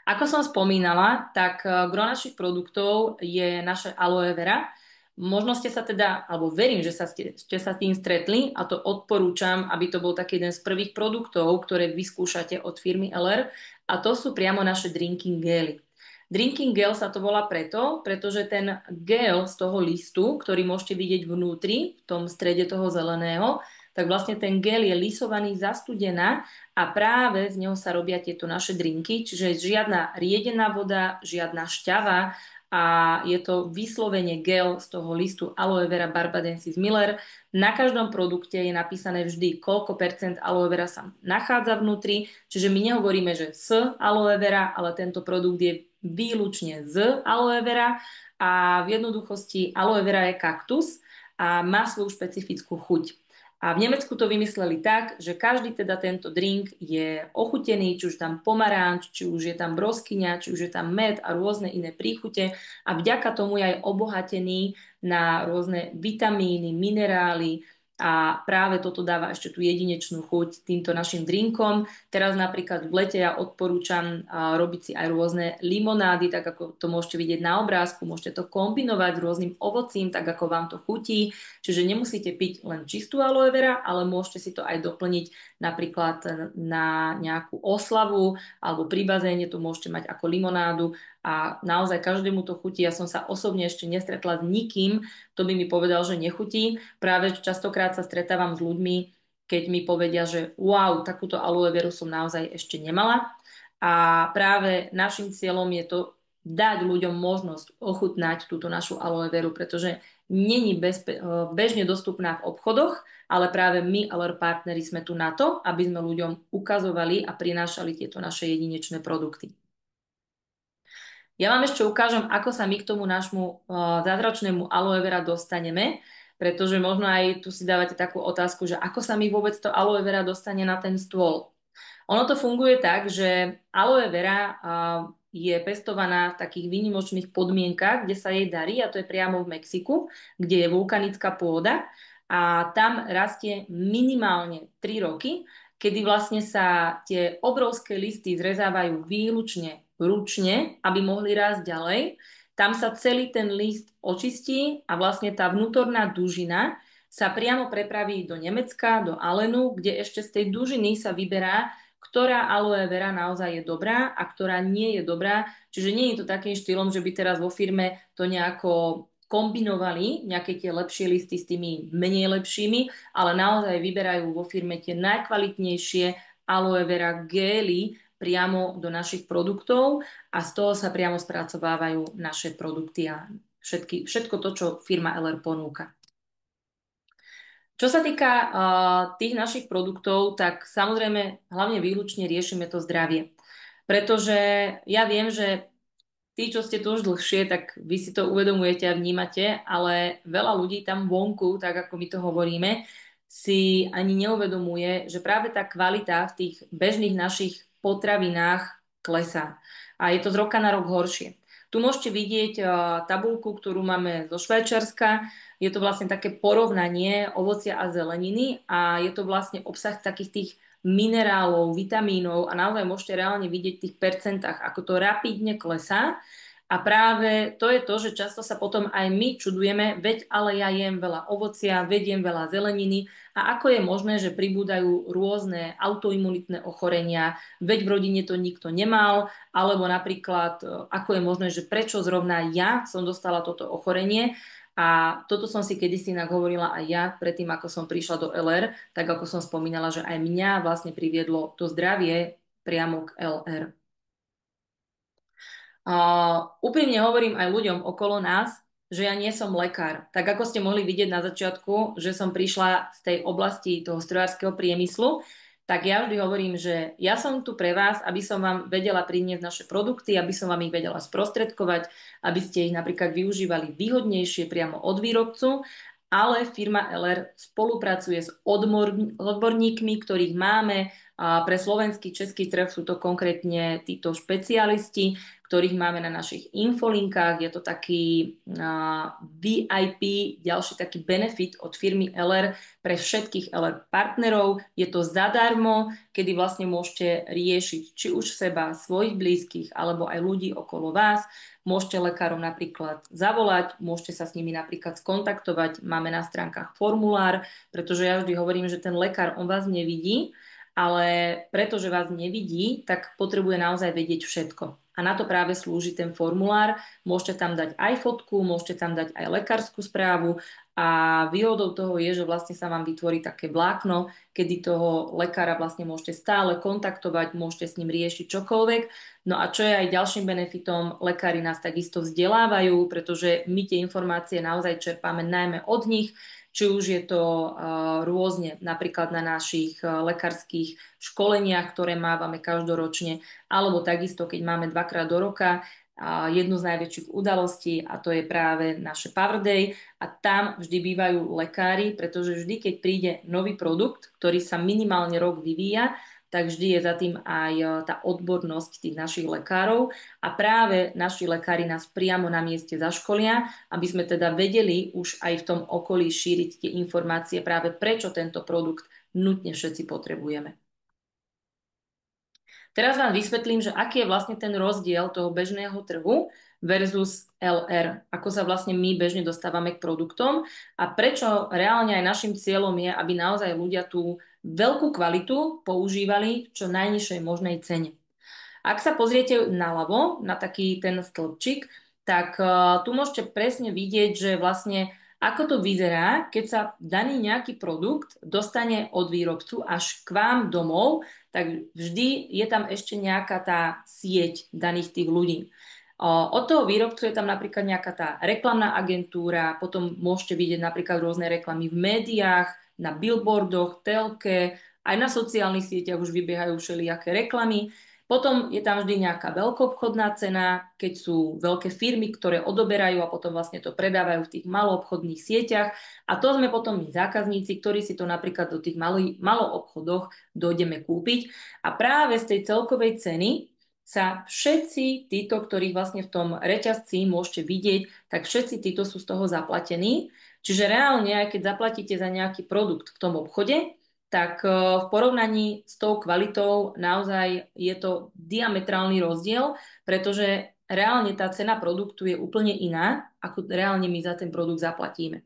C: Ako som spomínala, tak gro našich produktov je naše aloe vera. Možno ste sa teda, alebo verím, že ste sa tým stretli a to odporúčam, aby to bol taký jeden z prvých produktov, ktoré vyskúšate od firmy LR a to sú priamo naše drinking gely. Drinking gel sa to volá pretože ten gel z toho listu, ktorý môžete vidieť vnútri, v tom strede toho zeleného, tak vlastne ten gel je lisovaný zastudená a práve z neho sa robia tieto naše drinky, čiže žiadna riedená voda, žiadna šťava a je to vyslovene gel z toho listu Aloe Vera Barbadensis Miller. Na každom produkte je napísané vždy, koľko percent aloe vera sa nachádza vnútri, čiže my nehovoríme, že s aloe vera, ale tento produkt je výlučne z aloe vera a v jednoduchosti aloe vera je kaktus a má svoju špecifickú chuť. A v Nemecku to vymysleli tak, že každý teda tento drink je ochutený, či už tam pomaranč, či už je tam broskyňa, či už je tam med a rôzne iné príchute a vďaka tomu je aj obohatený na rôzne vitamíny, minerály a práve toto dáva ešte tú jedinečnú chuť týmto našim drinkom. Teraz napríklad v lete ja odporúčam robiť si aj rôzne limonády, tak ako to môžete vidieť na obrázku, môžete to kombinovať s rôznym ovocím, tak ako vám to chutí. Čiže nemusíte piť len čistú aloe vera, ale môžete si to aj doplniť napríklad na nejakú oslavu alebo pri bazéne to môžete mať ako limonádu a naozaj každému to chutí. Ja som sa osobne ešte nestretla s nikým, kto by mi povedal, že nechutí. Práve častokrát sa stretávam s ľuďmi, keď mi povedia, že wow, takúto aloe veru som naozaj ešte nemala. A práve našim cieľom je to dať ľuďom možnosť ochutnať túto našu aloe veru, pretože není bežne dostupná v obchodoch, ale práve my, LR partneri, sme tu na to, aby sme ľuďom ukazovali a prinášali tieto naše jedinečné produkty. Ja vám ešte ukážem, ako sa my k tomu nášmu zázračnému aloe vera dostaneme, pretože možno aj tu si dávate takú otázku, že ako sa mi vôbec to aloe vera dostane na ten stôl. Ono to funguje tak, že aloe vera je pestovaná v takých výnimočných podmienkach, kde sa jej darí, a to je priamo v Mexiku, kde je vulkanická pôda a tam rastie minimálne 3 roky, kedy vlastne sa tie obrovské listy zrezávajú výlučne ručne, aby mohli rásť ďalej. Tam sa celý ten list očistí a vlastne tá vnútorná dužina sa priamo prepraví do Nemecka, do Alenu, kde ešte z tej dužiny sa vyberá, ktorá aloe vera naozaj je dobrá a ktorá nie je dobrá. Čiže nie je to takým štýlom, že by teraz vo firme to nejako kombinovali nejaké tie lepšie listy s tými menej lepšími, ale naozaj vyberajú vo firme tie najkvalitnejšie aloe vera gély priamo do našich produktov a z toho sa priamo spracovávajú naše produkty a všetko to, čo firma LR ponúka. Čo sa týka tých našich produktov, tak samozrejme hlavne výlučne riešime to zdravie. Pretože ja viem, že tí, čo ste tu už dlhšie, tak vy si to uvedomujete a vnímate, ale veľa ľudí tam vonku, tak ako my to hovoríme, si ani neuvedomuje, že práve tá kvalita v tých bežných našich potravinách klesá. A je to z roka na rok horšie. Tu môžete vidieť tabuľku, ktorú máme zo Švajčiarska. Je to vlastne také porovnanie ovocia a zeleniny a je to vlastne obsah takých tých minerálov, vitamínov a naozaj môžete reálne vidieť v tých percentách, ako to rapidne klesá. A práve to je to, že často sa potom aj my čudujeme, veď ale ja jem veľa ovocia, veď jem veľa zeleniny a ako je možné, že pribúdajú rôzne autoimunitné ochorenia, veď v rodine to nikto nemal, alebo napríklad ako je možné, že prečo zrovna ja som dostala toto ochorenie. A toto som si kedysi inak hovorila aj ja predtým, ako som prišla do LR, tak ako som spomínala, že aj mňa vlastne priviedlo to zdravie priamo k LR. Úprimne hovorím aj ľuďom okolo nás, že ja nie som lekár. Tak ako ste mohli vidieť na začiatku, že som prišla z tej oblasti toho strojárskeho priemyslu, tak ja vždy hovorím, že ja som tu pre vás, aby som vám vedela priniesť naše produkty, aby som vám ich vedela sprostredkovať, aby ste ich napríklad využívali výhodnejšie priamo od výrobcu, ale firma LR spolupracuje s odborníkmi, ktorých máme. Pre slovenský, český trh sú to konkrétne títo špecialisti, ktorých máme na našich infolinkách. Je to taký VIP, ďalší taký benefit od firmy LR pre všetkých LR partnerov. Je to zadarmo, kedy vlastne môžete riešiť či už seba, svojich blízkych, alebo aj ľudí okolo vás. Môžete lekárom napríklad zavolať, môžete sa s nimi napríklad skontaktovať. Máme na stránkach formulár, pretože ja vždy hovorím, že ten lekár, on vás nevidí, ale pretože vás nevidí, tak potrebuje naozaj vedieť všetko. A na to práve slúži ten formulár. Môžete tam dať aj fotku, môžete tam dať aj lekárskú správu a výhodou toho je, že vlastne sa vám vytvorí také vlákno, kedy toho lekára vlastne môžete stále kontaktovať, môžete s ním riešiť čokoľvek. No a čo je aj ďalším benefitom, lekári nás takisto vzdelávajú, pretože my tie informácie naozaj čerpáme najmä od nich, či už je to rôzne, napríklad na našich lekárskych školeniach, ktoré mávame každoročne, alebo takisto, keď máme dvakrát do roka jednu z najväčších udalostí a to je práve naše Power Day a tam vždy bývajú lekári, pretože vždy, keď príde nový produkt, ktorý sa minimálne rok vyvíja, tak vždy je za tým aj tá odbornosť tých našich lekárov a práve naši lekári nás priamo na mieste zaškolia, aby sme teda vedeli už aj v tom okolí šíriť tie informácie práve prečo tento produkt nutne všetci potrebujeme. Teraz vám vysvetlím, že aký je vlastne ten rozdiel toho bežného trhu versus LR, ako sa vlastne my bežne dostávame k produktom a prečo reálne aj našim cieľom je, aby naozaj ľudia tú veľkú kvalitu používali v čo najnižšej možnej cene. Ak sa pozriete naľavo na taký ten stĺpčik, tak tu môžete presne vidieť, že vlastne ako to vyzerá, keď sa daný nejaký produkt dostane od výrobcu až k vám domov, tak vždy je tam ešte nejaká tá sieť daných tých ľudí. Od toho výrobcu je tam napríklad nejaká tá reklamná agentúra, potom môžete vidieť napríklad rôzne reklamy v médiách, na billboardoch, telke, aj na sociálnych sieťach už vybiehajú všelijaké reklamy. Potom je tam vždy nejaká veľkoobchodná cena, keď sú veľké firmy, ktoré odoberajú a potom vlastne to predávajú v tých maloobchodných sieťach. A to sme potom my zákazníci, ktorí si to napríklad do tých maloobchodoch dojdeme kúpiť. A práve z tej celkovej ceny sa všetci títo, ktorých vlastne v tom reťazci môžete vidieť, tak všetci títo sú z toho zaplatení. Čiže reálne, aj keď zaplatíte za nejaký produkt v tom obchode, tak v porovnaní s tou kvalitou naozaj je to diametrálny rozdiel, pretože reálne tá cena produktu je úplne iná, ako reálne my za ten produkt zaplatíme.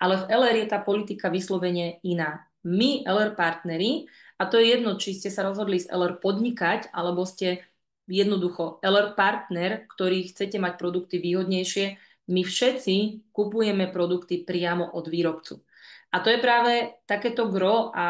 C: Ale v LR je tá politika vyslovene iná. My, LR partneri, a to je jedno, či ste sa rozhodli s LR podnikať, alebo ste jednoducho LR partner, ktorý chcete mať produkty výhodnejšie, my všetci kupujeme produkty priamo od výrobcu. A to je práve takéto gro a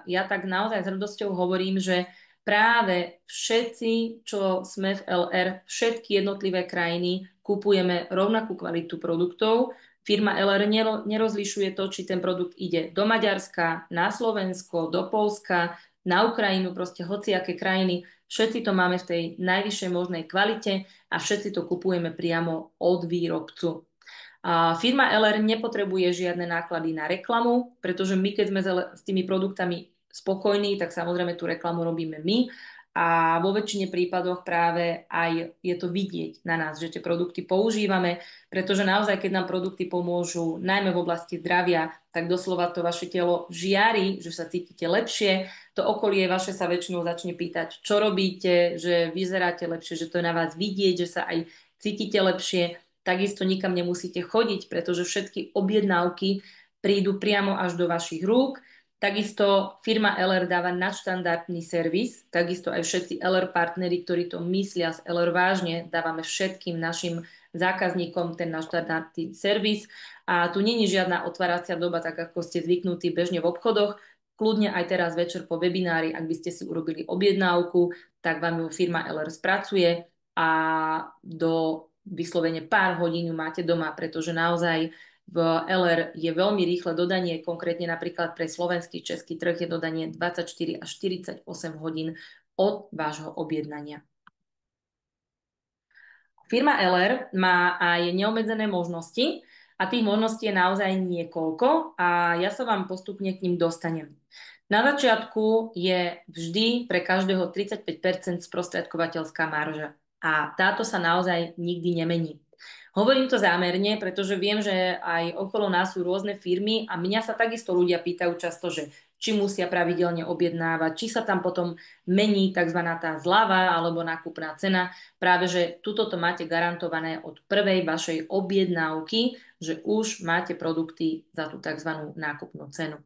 C: ja tak naozaj s hrdosťou hovorím, že práve všetci, čo sme v LR, všetky jednotlivé krajiny, kupujeme rovnakú kvalitu produktov. Firma LR nerozlišuje to, či ten produkt ide do Maďarska, na Slovensko, do Poľska, na Ukrajinu, proste hociaké krajiny. Všetci to máme v tej najvyššej možnej kvalite a všetci to kupujeme priamo od výrobcu. A firma LR nepotrebuje žiadne náklady na reklamu, pretože my, keď sme s tými produktami spokojní, tak samozrejme tú reklamu robíme my a vo väčšine prípadoch práve aj je to vidieť na nás, že tie produkty používame, pretože naozaj, keď nám produkty pomôžu, najmä v oblasti zdravia, tak doslova to vaše telo žiari, že sa cítite lepšie, to okolie vaše sa väčšinou začne pýtať, čo robíte, že vyzeráte lepšie, že to je na vás vidieť, že sa aj cítite lepšie. Takisto nikam nemusíte chodiť, pretože všetky objednávky prídu priamo až do vašich rúk. Takisto firma LR dáva nadštandardný servis, takisto aj všetci LR partneri, ktorí to myslia z LR vážne, dávame všetkým našim zákazníkom ten nadštandardný servis. A tu není žiadna otváracia doba, tak ako ste zvyknutí bežne v obchodoch. Kľudne aj teraz večer po webinári, ak by ste si urobili objednávku, tak vám ju firma LR spracuje a do vyslovene pár hodín ju máte doma, pretože naozaj v LR je veľmi rýchle dodanie, konkrétne napríklad pre slovenský, český trh je dodanie 24 až 48 hodín od vášho objednania. Firma LR má aj neobmedzené možnosti a tých možností je naozaj niekoľko a ja sa vám postupne k ním dostanem. Na začiatku je vždy pre každého 35% sprostredkovateľská marža a táto sa naozaj nikdy nemení. Hovorím to zámerne, pretože viem, že aj okolo nás sú rôzne firmy a mňa sa takisto ľudia pýtajú často, že či musia pravidelne objednávať, či sa tam potom mení tzv. Tá zľava alebo nákupná cena. Práve, že tuto to máte garantované od prvej vašej objednávky, že už máte produkty za tú tzv. Nákupnú cenu.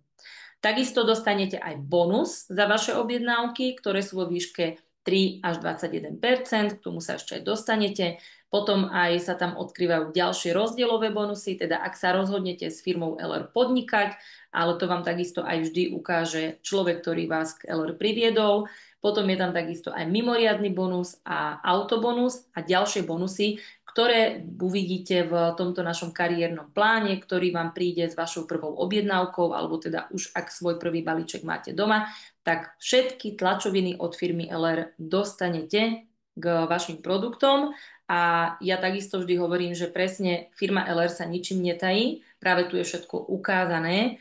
C: Takisto dostanete aj bonus za vaše objednávky, ktoré sú vo výške 3 až 21%, k tomu sa ešte aj dostanete. Potom aj sa tam odkrývajú ďalšie rozdielové bonusy, teda ak sa rozhodnete s firmou LR podnikať, ale to vám takisto aj vždy ukáže človek, ktorý vás k LR priviedol. Potom je tam takisto aj mimoriadny bonus a autobonus a ďalšie bonusy, ktoré uvidíte v tomto našom kariérnom pláne, ktorý vám príde s vašou prvou objednávkou, alebo teda už ak svoj prvý balíček máte doma, tak všetky tlačoviny od firmy LR dostanete k vašim produktom a ja takisto vždy hovorím, že presne firma LR sa ničím netají, práve tu je všetko ukázané.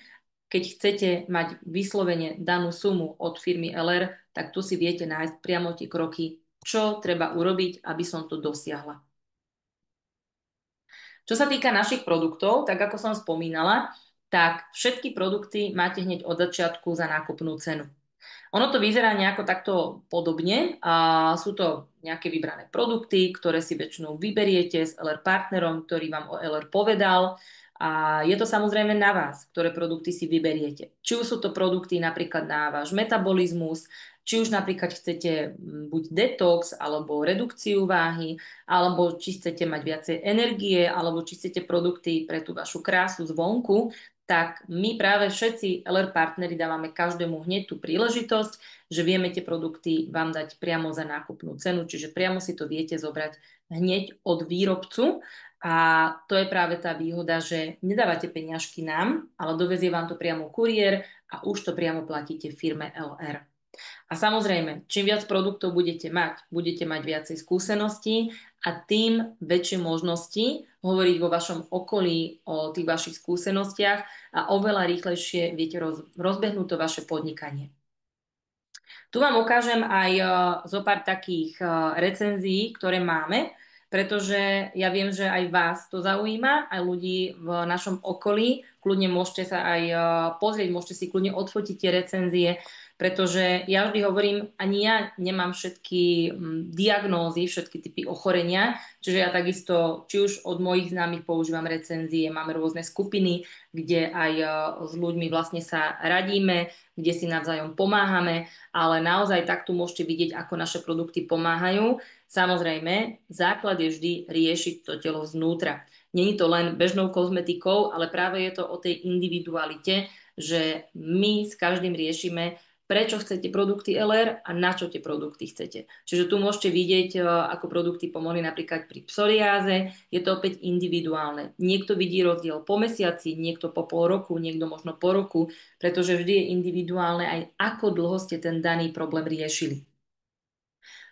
C: Keď chcete mať vyslovene danú sumu od firmy LR, tak tu si viete nájsť priamo tie kroky, čo treba urobiť, aby som to dosiahla. Čo sa týka našich produktov, tak ako som spomínala, tak všetky produkty máte hneď od začiatku za nákupnú cenu. Ono to vyzerá nejako takto podobne a sú to nejaké vybrané produkty, ktoré si väčšinou vyberiete s LR partnerom, ktorý vám o LR povedal. A je to samozrejme na vás, ktoré produkty si vyberiete. Či už sú to produkty napríklad na váš metabolizmus, či už napríklad chcete buď detox, alebo redukciu váhy, alebo či chcete mať viacej energie, alebo či chcete produkty pre tú vašu krásu zvonku, tak my práve všetci LR partneri dávame každému hneď tú príležitosť, že vieme tie produkty vám dať priamo za nákupnú cenu, čiže priamo si to viete zobrať hneď od výrobcu. A to je práve tá výhoda, že nedávate peňažky nám, ale dovezie vám to priamo kuriér a už to priamo platíte firme LR. A samozrejme, čím viac produktov budete mať viacej skúseností a tým väčšie možnosti hovoriť vo vašom okolí o tých vašich skúsenostiach a oveľa rýchlejšie viete rozbehnúť to vaše podnikanie. Tu vám ukážem aj zo pár takých recenzií, ktoré máme, pretože ja viem, že aj vás to zaujíma, aj ľudí v našom okolí. Kľudne môžete sa aj pozrieť, môžete si kľudne odfotiť tie recenzie, Pretože ja vždy hovorím, ani ja nemám všetky diagnózy, všetky typy ochorenia, čiže ja takisto, či už od mojich známych používam recenzie, máme rôzne skupiny, kde aj s ľuďmi vlastne sa radíme, kde si navzájom pomáhame, ale naozaj takto môžete vidieť, ako naše produkty pomáhajú. Samozrejme, základ je vždy riešiť to telo znútra. Není to len bežnou kozmetikou, ale práve je to o tej individualite, že my s každým riešime, prečo chcete produkty LR a na čo tie produkty chcete. Čiže tu môžete vidieť, ako produkty pomohli napríklad pri psoriáze. Je to opäť individuálne. Niekto vidí rozdiel po mesiaci, niekto po pol roku, niekto možno po roku, pretože vždy je individuálne aj ako dlho ste ten daný problém riešili.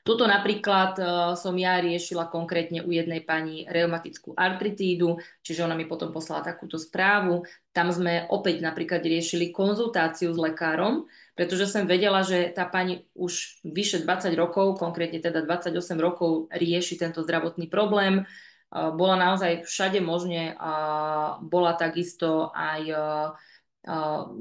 C: Tuto napríklad som ja riešila konkrétne u jednej pani reumatickú artritídu, čiže ona mi potom poslala takúto správu. Tam sme opäť napríklad riešili konzultáciu s lekárom, pretože som vedela, že tá pani už vyše 20 rokov, konkrétne teda 28 rokov rieši tento zdravotný problém. Bola naozaj všade možne, bola takisto aj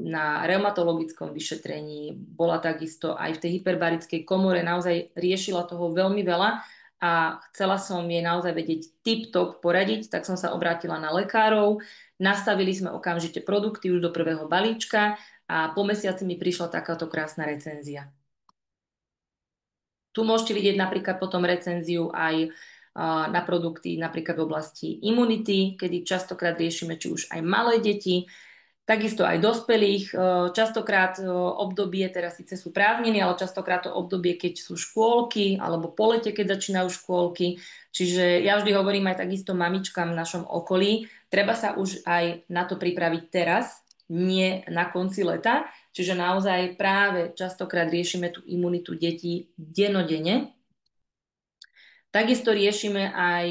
C: na reumatologickom vyšetrení, bola takisto aj v tej hyperbarickej komore, naozaj riešila toho veľmi veľa a chcela som jej naozaj vedieť tip-top poradiť, tak som sa obrátila na lekárov, nastavili sme okamžite produkty už do prvého balíčka a po mesiaci mi prišla takáto krásna recenzia. Tu môžete vidieť napríklad potom recenziu aj na produkty napríklad v oblasti imunity, kedy častokrát riešime či už aj malé deti, takisto aj dospelých. Častokrát obdobie, teraz síce sú prázdniny, ale častokrát to obdobie, keď sú škôlky, alebo po lete, keď začínajú škôlky. Čiže ja vždy hovorím aj takisto mamičkám v našom okolí, treba sa už aj na to pripraviť teraz, nie na konci leta. Čiže naozaj práve častokrát riešime tú imunitu detí dennodenne. Takisto riešime aj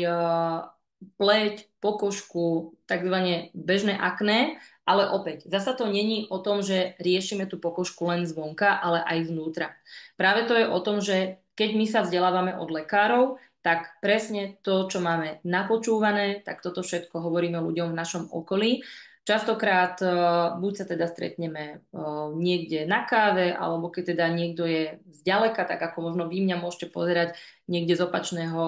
C: pleť, pokožku, takzvané bežné akné, ale opäť, zasa to není o tom, že riešime tú pokožku len zvonka, ale aj znútra. Práve to je o tom, že keď my sa vzdelávame od lekárov, tak presne to, čo máme napočúvané, tak toto všetko hovoríme ľuďom v našom okolí. Častokrát buď sa teda stretneme niekde na káve, alebo keď teda niekto je zďaleka, tak ako možno vy mňa môžete pozerať niekde z opačného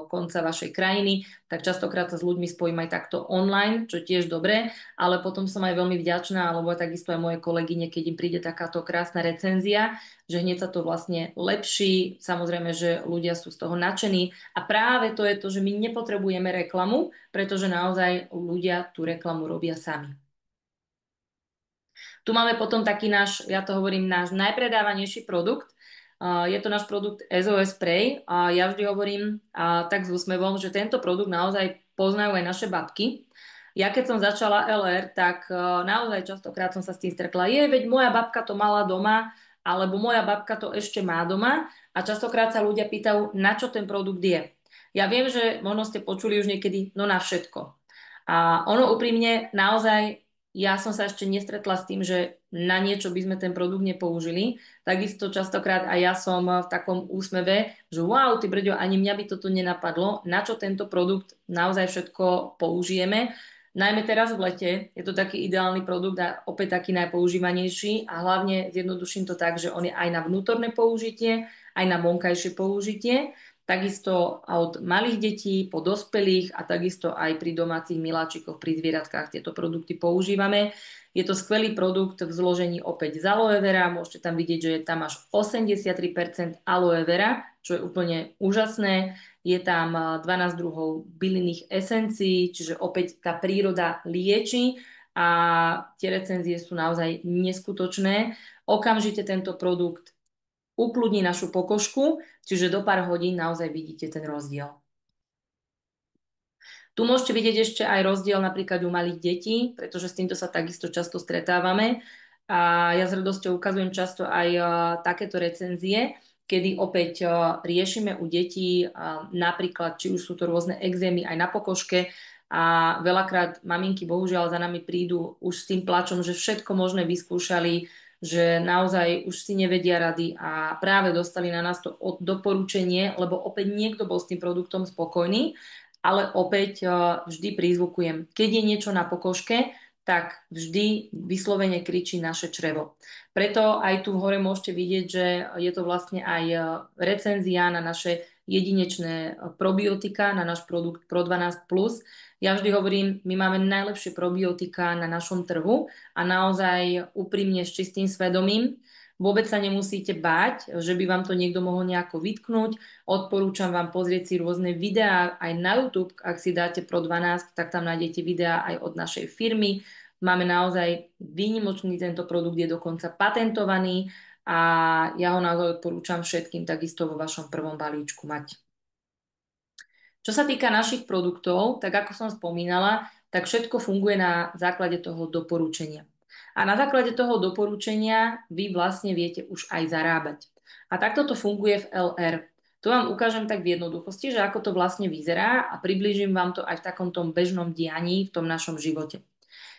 C: konca vašej krajiny, tak častokrát sa s ľuďmi spojím aj takto online, čo tiež dobré, ale potom som aj veľmi vďačná, alebo takisto aj moje kolegyne, keď im príde takáto krásna recenzia, že hneď sa to vlastne lepší, samozrejme, že ľudia sú z toho nadšení a práve to je to, že my nepotrebujeme reklamu, pretože naozaj ľudia tú reklamu robia sami. Tu máme potom taký náš, ja to hovorím, náš najpredávanejší produkt. Je to náš produkt SOS Spray a ja vždy hovorím tak s úsmevom, že tento produkt naozaj poznajú aj naše babky. Ja keď som začala LR, tak naozaj častokrát som sa s tým stretla. Veď moja babka to mala doma, alebo moja babka to ešte má doma a častokrát sa ľudia pýtajú, na čo ten produkt je. Ja viem, že možno ste počuli už niekedy, no na všetko. A ono úprimne, naozaj, ja som sa ešte nestretla s tým, že na niečo by sme ten produkt nepoužili. Takisto častokrát aj ja som v takom úsmeve, že wow, ty brďo, ani mňa by toto nenapadlo, na čo tento produkt naozaj všetko použijeme. Najmä teraz v lete je to taký ideálny produkt a opäť taký najpoužívanejší a hlavne zjednoduším to tak, že on je aj na vnútorné použitie, aj na vonkajšie použitie. Takisto od malých detí po dospelých a takisto aj pri domácich miláčikoch, pri zvieratkách tieto produkty používame. Je to skvelý produkt v zložení opäť z aloe vera. Môžete tam vidieť, že je tam až 83% aloe vera, čo je úplne úžasné. Je tam 12 druhov bylinných esencií, čiže opäť tá príroda lieči a tie recenzie sú naozaj neskutočné. Okamžite tento produkt ukludní našu pokožku, čiže do pár hodín naozaj vidíte ten rozdiel. Tu môžete vidieť ešte aj rozdiel napríklad u malých detí, pretože s týmto sa takisto často stretávame. A ja s radosťou ukazujem často aj takéto recenzie, kedy opäť riešime u detí napríklad, či už sú to rôzne exémy aj na pokožke, a veľakrát maminky bohužiaľ za nami prídu už s tým plačom, že všetko možné vyskúšali, že naozaj už si nevedia rady a práve dostali na nás to doporučenie, lebo opäť niekto bol s tým produktom spokojný, ale opäť vždy prizvukujem, keď je niečo na pokožke, tak vždy vyslovene kričí naše črevo. Preto aj tu hore môžete vidieť, že je to vlastne aj recenzia na naše jedinečné probiotika, na náš produkt Pro12+. Ja vždy hovorím, my máme najlepšie probiotika na našom trhu a naozaj úprimne s čistým svedomím. Vôbec sa nemusíte báť, že by vám to niekto mohol nejako vytknúť. Odporúčam vám pozrieť si rôzne videá aj na YouTube. Ak si dáte Pro12, tak tam nájdete videá aj od našej firmy. Máme naozaj výnimočný, tento produkt je dokonca patentovaný a ja ho naozaj odporúčam všetkým takisto vo vašom prvom balíčku mať. Čo sa týka našich produktov, tak ako som spomínala, tak všetko funguje na základe toho doporučenia. A na základe toho doporučenia vy vlastne viete už aj zarábať. A takto to funguje v LR. Tu vám ukážem tak v jednoduchosti, že ako to vlastne vyzerá a priblížim vám to aj v takom tom bežnom dianí v tom našom živote.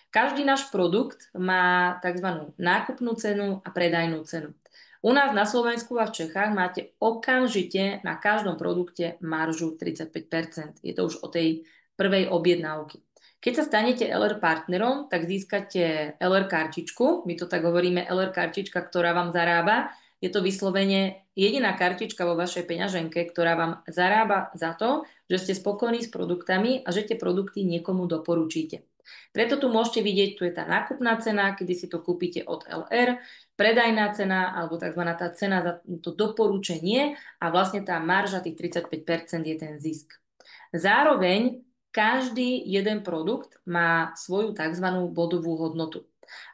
C: Každý náš produkt má tzv. Nákupnú cenu a predajnú cenu. U nás na Slovensku a v Čechách máte okamžite na každom produkte maržu 35%. Je to už od tej prvej objednávky. Keď sa stanete LR partnerom, tak získate LR kartičku. My to tak hovoríme LR kartička, ktorá vám zarába. Je to vyslovene jediná kartička vo vašej peňaženke, ktorá vám zarába za to, že ste spokojní s produktami a že tie produkty niekomu doporučíte. Preto tu môžete vidieť, tu je tá nákupná cena, kedy si to kúpite od LR, predajná cena, alebo tzv. Tá cena za to doporučenie a vlastne tá marža tých 35% je ten zisk. Zároveň každý jeden produkt má svoju tzv. Bodovú hodnotu.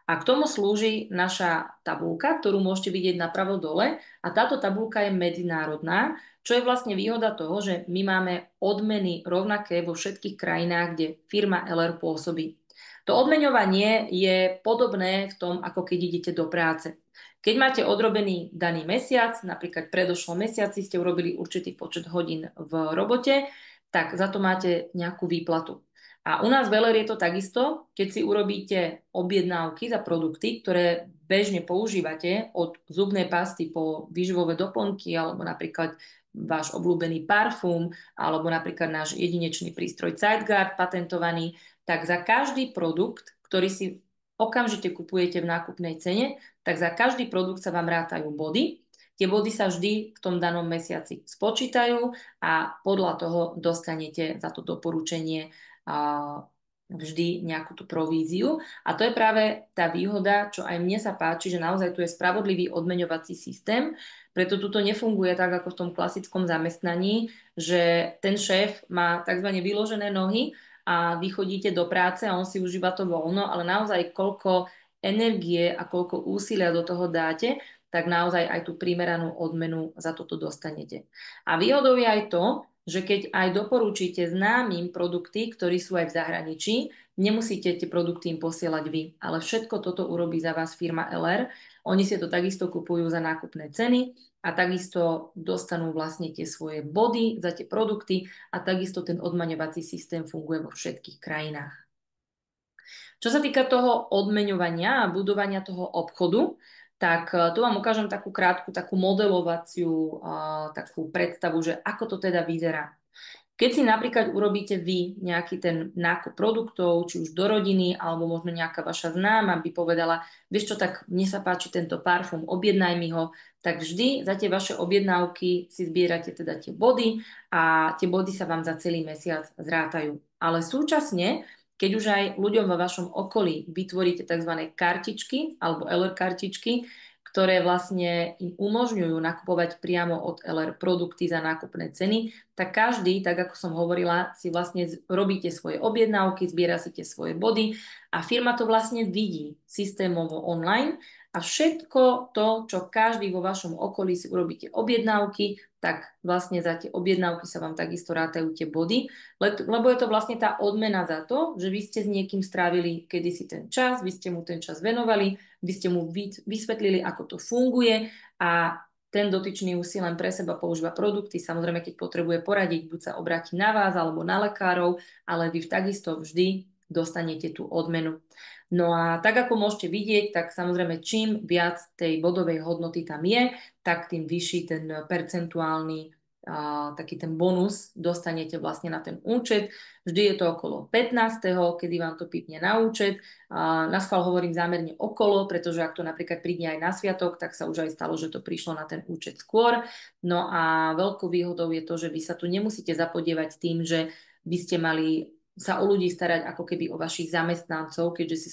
C: A k tomu slúži naša tabuľka, ktorú môžete vidieť napravo dole. A táto tabuľka je medzinárodná, čo je vlastne výhoda toho, že my máme odmeny rovnaké vo všetkých krajinách, kde firma LR pôsobí. To odmeňovanie je podobné v tom, ako keď idete do práce. Keď máte odrobený daný mesiac, napríklad v predošlom mesiaci ste urobili určitý počet hodín v robote, tak za to máte nejakú výplatu. A u nás v LR je to takisto, keď si urobíte objednávky za produkty, ktoré bežne používate od zubnej pasty po výživové doplnky alebo napríklad váš obľúbený parfum alebo napríklad náš jedinečný prístroj Zeitguard patentovaný, tak za každý produkt, ktorý si okamžite kupujete v nákupnej cene, tak za každý produkt sa vám rátajú body. Tie body sa vždy v tom danom mesiaci spočítajú a podľa toho dostanete za to doporučenie vždy nejakú tú províziu. A to je práve tá výhoda, čo aj mne sa páči, že naozaj tu je spravodlivý odmeňovací systém, preto tu to nefunguje tak, ako v tom klasickom zamestnaní, že ten šéf má tzv. Vyložené nohy a vy chodíte do práce a on si užíva to voľno, ale naozaj koľko energie a koľko úsilia do toho dáte, tak naozaj aj tú primeranú odmenu za toto dostanete. A výhodou je aj to, že keď aj doporučíte známym produkty, ktorí sú aj v zahraničí, nemusíte tie produkty im posielať vy, ale všetko toto urobí za vás firma LR. Oni si to takisto kupujú za nákupné ceny a takisto dostanú vlastne tie svoje body za tie produkty a takisto ten odmaňovací systém funguje vo všetkých krajinách. Čo sa týka toho odmeňovania a budovania toho obchodu, tak tu vám ukážem takú krátku, takú modelovaciu takú predstavu, že ako to teda vyzerá. Keď si napríklad urobíte vy nejaký ten nákup produktov, či už do rodiny, alebo možno nejaká vaša známa by povedala, vieš čo, tak mne sa páči tento parfum, objednaj mi ho, tak vždy za tie vaše objednávky si zbierate teda tie body a tie body sa vám za celý mesiac zrátajú. Ale súčasne keď už aj ľuďom vo vašom okolí vytvoríte tzv. Kartičky alebo LR kartičky, ktoré vlastne im umožňujú nakupovať priamo od LR produkty za nákupné ceny, tak každý, tak ako som hovorila, si vlastne robíte svoje objednávky, zbiera si tie svoje body a firma to vlastne vidí systémovo online a všetko to, čo každý vo vašom okolí si urobíte objednávky, tak vlastne za tie objednávky sa vám takisto rátajú tie body, lebo je to vlastne tá odmena za to, že vy ste s niekým strávili kedysi ten čas, vy ste mu ten čas venovali, vy ste mu vysvetlili, ako to funguje a ten dotyčný už si len pre seba používa produkty, samozrejme, keď potrebuje poradiť, buď sa obráti na vás alebo na lekárov, ale vy takisto vždy dostanete tú odmenu. No a tak ako môžete vidieť, tak samozrejme čím viac tej bodovej hodnoty tam je, tak tým vyšší ten percentuálny taký ten bonus dostanete vlastne na ten účet. Vždy je to okolo 15., kedy vám to pipne na účet. Na schvál hovorím zámerne okolo, pretože ak to napríklad príde aj na sviatok, tak sa už aj stalo, že to prišlo na ten účet skôr. No a veľkou výhodou je to, že vy sa tu nemusíte zapodievať tým, že by ste mali sa o ľudí starať ako keby o vašich zamestnancov, keďže si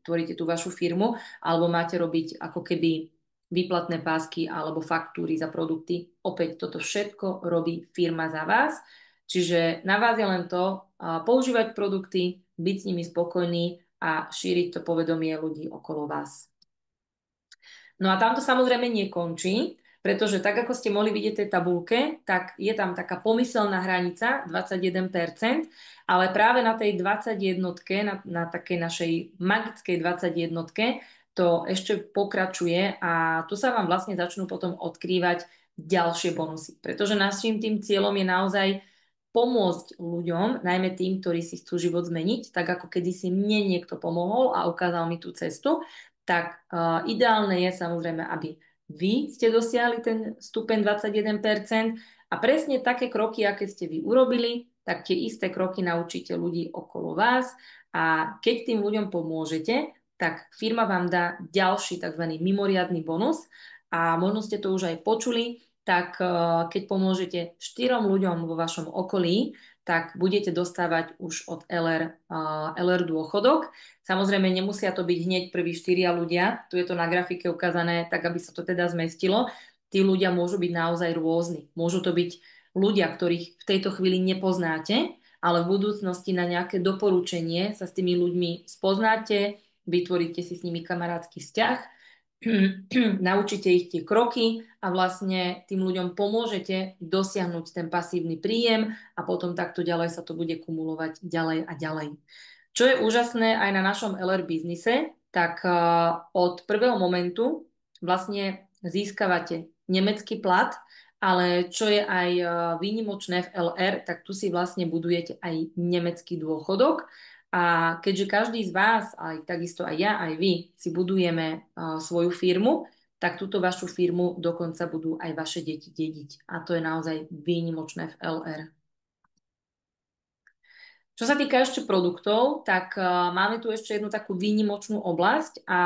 C: tvoríte tú vašu firmu, alebo máte robiť ako keby výplatné pásky alebo faktúry za produkty. Opäť toto všetko robí firma za vás. Čiže na vás je len to používať produkty, byť s nimi spokojný a šíriť to povedomie ľudí okolo vás. No a tam to samozrejme nekončí, pretože tak, ako ste mohli vidieť v tej tabulke, tak je tam taká pomyselná hranica 21%, ale práve na tej 21, na takej našej magickej 21, to ešte pokračuje a tu sa vám vlastne začnú potom odkrývať ďalšie bonusy. Pretože naším tým cieľom je naozaj pomôcť ľuďom, najmä tým, ktorí si chcú život zmeniť, tak ako kedysi mne niekto pomohol a ukázal mi tú cestu, tak ideálne je samozrejme, aby vy ste dosiahli ten stupeň 21% a presne také kroky, aké ste vy urobili, tak tie isté kroky naučíte ľudí okolo vás a keď tým ľuďom pomôžete, tak firma vám dá ďalší tzv. Mimoriadny bonus a možno ste to už aj počuli, tak keď pomôžete 4 ľuďom vo vašom okolí, tak budete dostávať už od LR dôchodok. Samozrejme, nemusia to byť hneď prví 4 ľudia, tu je to na grafike ukázané, tak aby sa to teda zmestilo. Tí ľudia môžu byť naozaj rôzni. Môžu to byť ľudia, ktorých v tejto chvíli nepoznáte, ale v budúcnosti na nejaké doporučenie sa s tými ľuďmi spoznáte, vytvoríte si s nimi kamarátsky vzťah, naučíte ich tie kroky a vlastne tým ľuďom pomôžete dosiahnuť ten pasívny príjem a potom takto ďalej sa to bude kumulovať ďalej a ďalej. Čo je úžasné aj na našom LR biznise, tak od prvého momentu vlastne získavate nemecký plat, ale čo je aj výnimočné v LR, tak tu si vlastne budujete aj nemecký dôchodok. A keďže každý z vás, aj takisto aj ja, aj vy, si budujeme svoju firmu, tak túto vašu firmu dokonca budú aj vaše deti dediť. A to je naozaj výnimočné v LR. Čo sa týka ešte produktov, tak máme tu ešte jednu takú výnimočnú oblasť a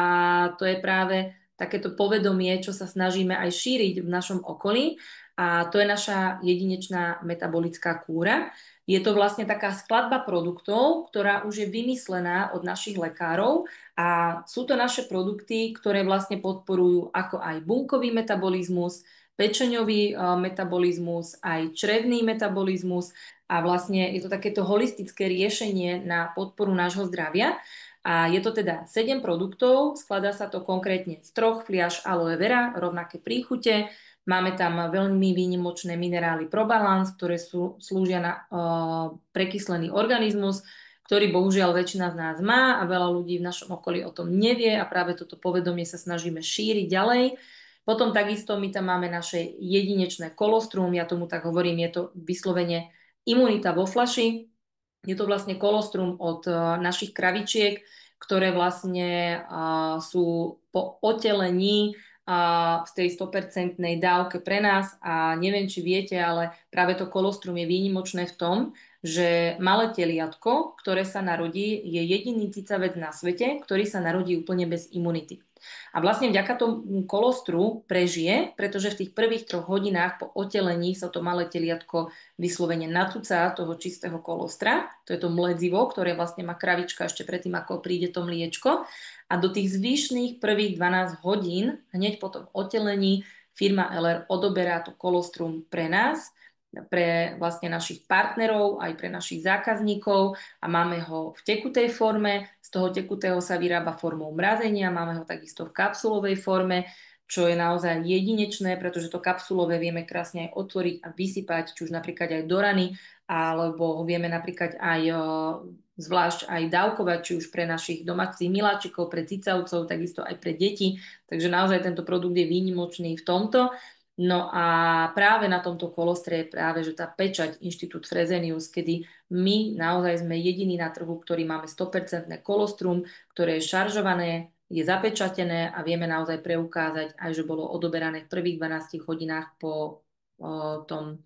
C: to je práve takéto povedomie, čo sa snažíme aj šíriť v našom okolí a to je naša jedinečná metabolická kúra. Je to vlastne taká skladba produktov, ktorá už je vymyslená od našich lekárov a sú to naše produkty, ktoré vlastne podporujú ako aj bunkový metabolizmus, pečeňový metabolizmus, aj črevný metabolizmus a vlastne je to takéto holistické riešenie na podporu nášho zdravia. A je to teda 7 produktov, skladá sa to konkrétne z 3 fliaž aloe vera, rovnaké príchute. Máme tam veľmi výnimočné minerály Probalance, ktoré slúžia na prekyslený organizmus, ktorý bohužiaľ väčšina z nás má a veľa ľudí v našom okolí o tom nevie a práve toto povedomie sa snažíme šíriť ďalej. Potom takisto my tam máme naše jedinečné kolostrum, ja tomu tak hovorím, je to vyslovene imunita vo fľaši. Je to vlastne kolostrum od našich kravičiek, ktoré vlastne sú po otelení v tej 100% dávke pre nás a neviem, či viete, ale práve to kolostrum je výnimočné v tom, že malé teliatko, ktoré sa narodí, je jediný cicavec na svete, ktorý sa narodí úplne bez imunity. A vlastne vďaka tomu kolostru prežije, pretože v tých prvých 3 hodinách po otelení sa to malé teliatko vyslovene natúca toho čistého kolostra. To je to mledzivo, ktoré vlastne má kravička ešte predtým, ako príde to mliečko. A do tých zvyšných prvých 12 hodín, hneď po tom otelení, firma LR odoberá to kolostrum pre nás, pre vlastne našich partnerov, aj pre našich zákazníkov a máme ho v tekutej forme. Z toho tekutého sa vyrába formou mrazenia, máme ho takisto v kapsulovej forme, čo je naozaj jedinečné, pretože to kapsulové vieme krásne aj otvoriť a vysypať, či už napríklad aj do rany, alebo ho vieme napríklad aj zvlášť aj dávkovať, či už pre našich domácich miláčikov, pre cicavcov, takisto aj pre deti. Takže naozaj tento produkt je výnimočný v tomto. No a práve na tomto kolostre je práve, že tá pečať Inštitút Fresenius, kedy my naozaj sme jediní na trhu, ktorý máme 100% kolostrum, ktoré je šaržované, je zapečatené a vieme naozaj preukázať aj, že bolo odoberané v prvých 12 hodinách po tom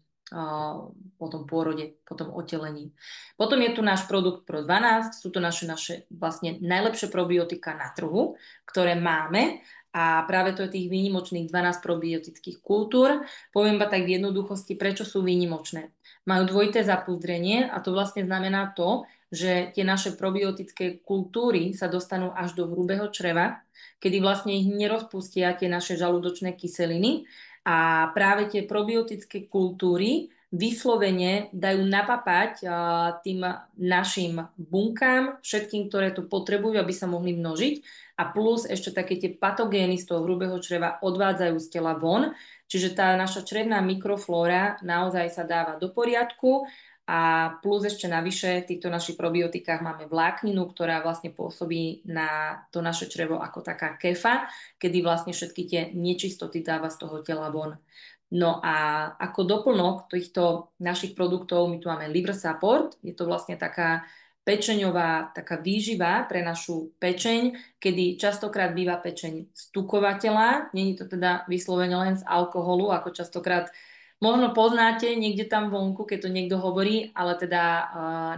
C: po tom pôrode, po tom otelení. Potom je tu náš produkt Pro 12, sú to naše vlastne najlepšie probiotika na trhu, ktoré máme a práve to je tých výnimočných 12 probiotických kultúr. Poviem iba tak v jednoduchosti, prečo sú výnimočné. Majú dvojité zapúzdrenie a to vlastne znamená to, že tie naše probiotické kultúry sa dostanú až do hrubého čreva, kedy vlastne ich nerozpustia tie naše žalúdočné kyseliny a práve tie probiotické kultúry vyslovene dajú napapať tým našim bunkám, všetkým, ktoré to potrebujú, aby sa mohli množiť a plus ešte také tie patogény z toho hrubého čreva odvádzajú z tela von, čiže tá naša črevná mikroflóra naozaj sa dáva do poriadku a plus ešte navyše v týchto našich probiotikách máme vlákninu, ktorá vlastne pôsobí na to naše črevo ako taká kefa, kedy vlastne všetky tie nečistoty dáva z toho tela von. No a ako doplnok týchto našich produktov my tu máme liver support, je to vlastne taká pečeňová, taká výživa pre našu pečeň, kedy častokrát býva pečeň stukovateľa, není to teda vyslovene len z alkoholu, ako častokrát možno poznáte niekde tam vonku, keď to niekto hovorí, ale teda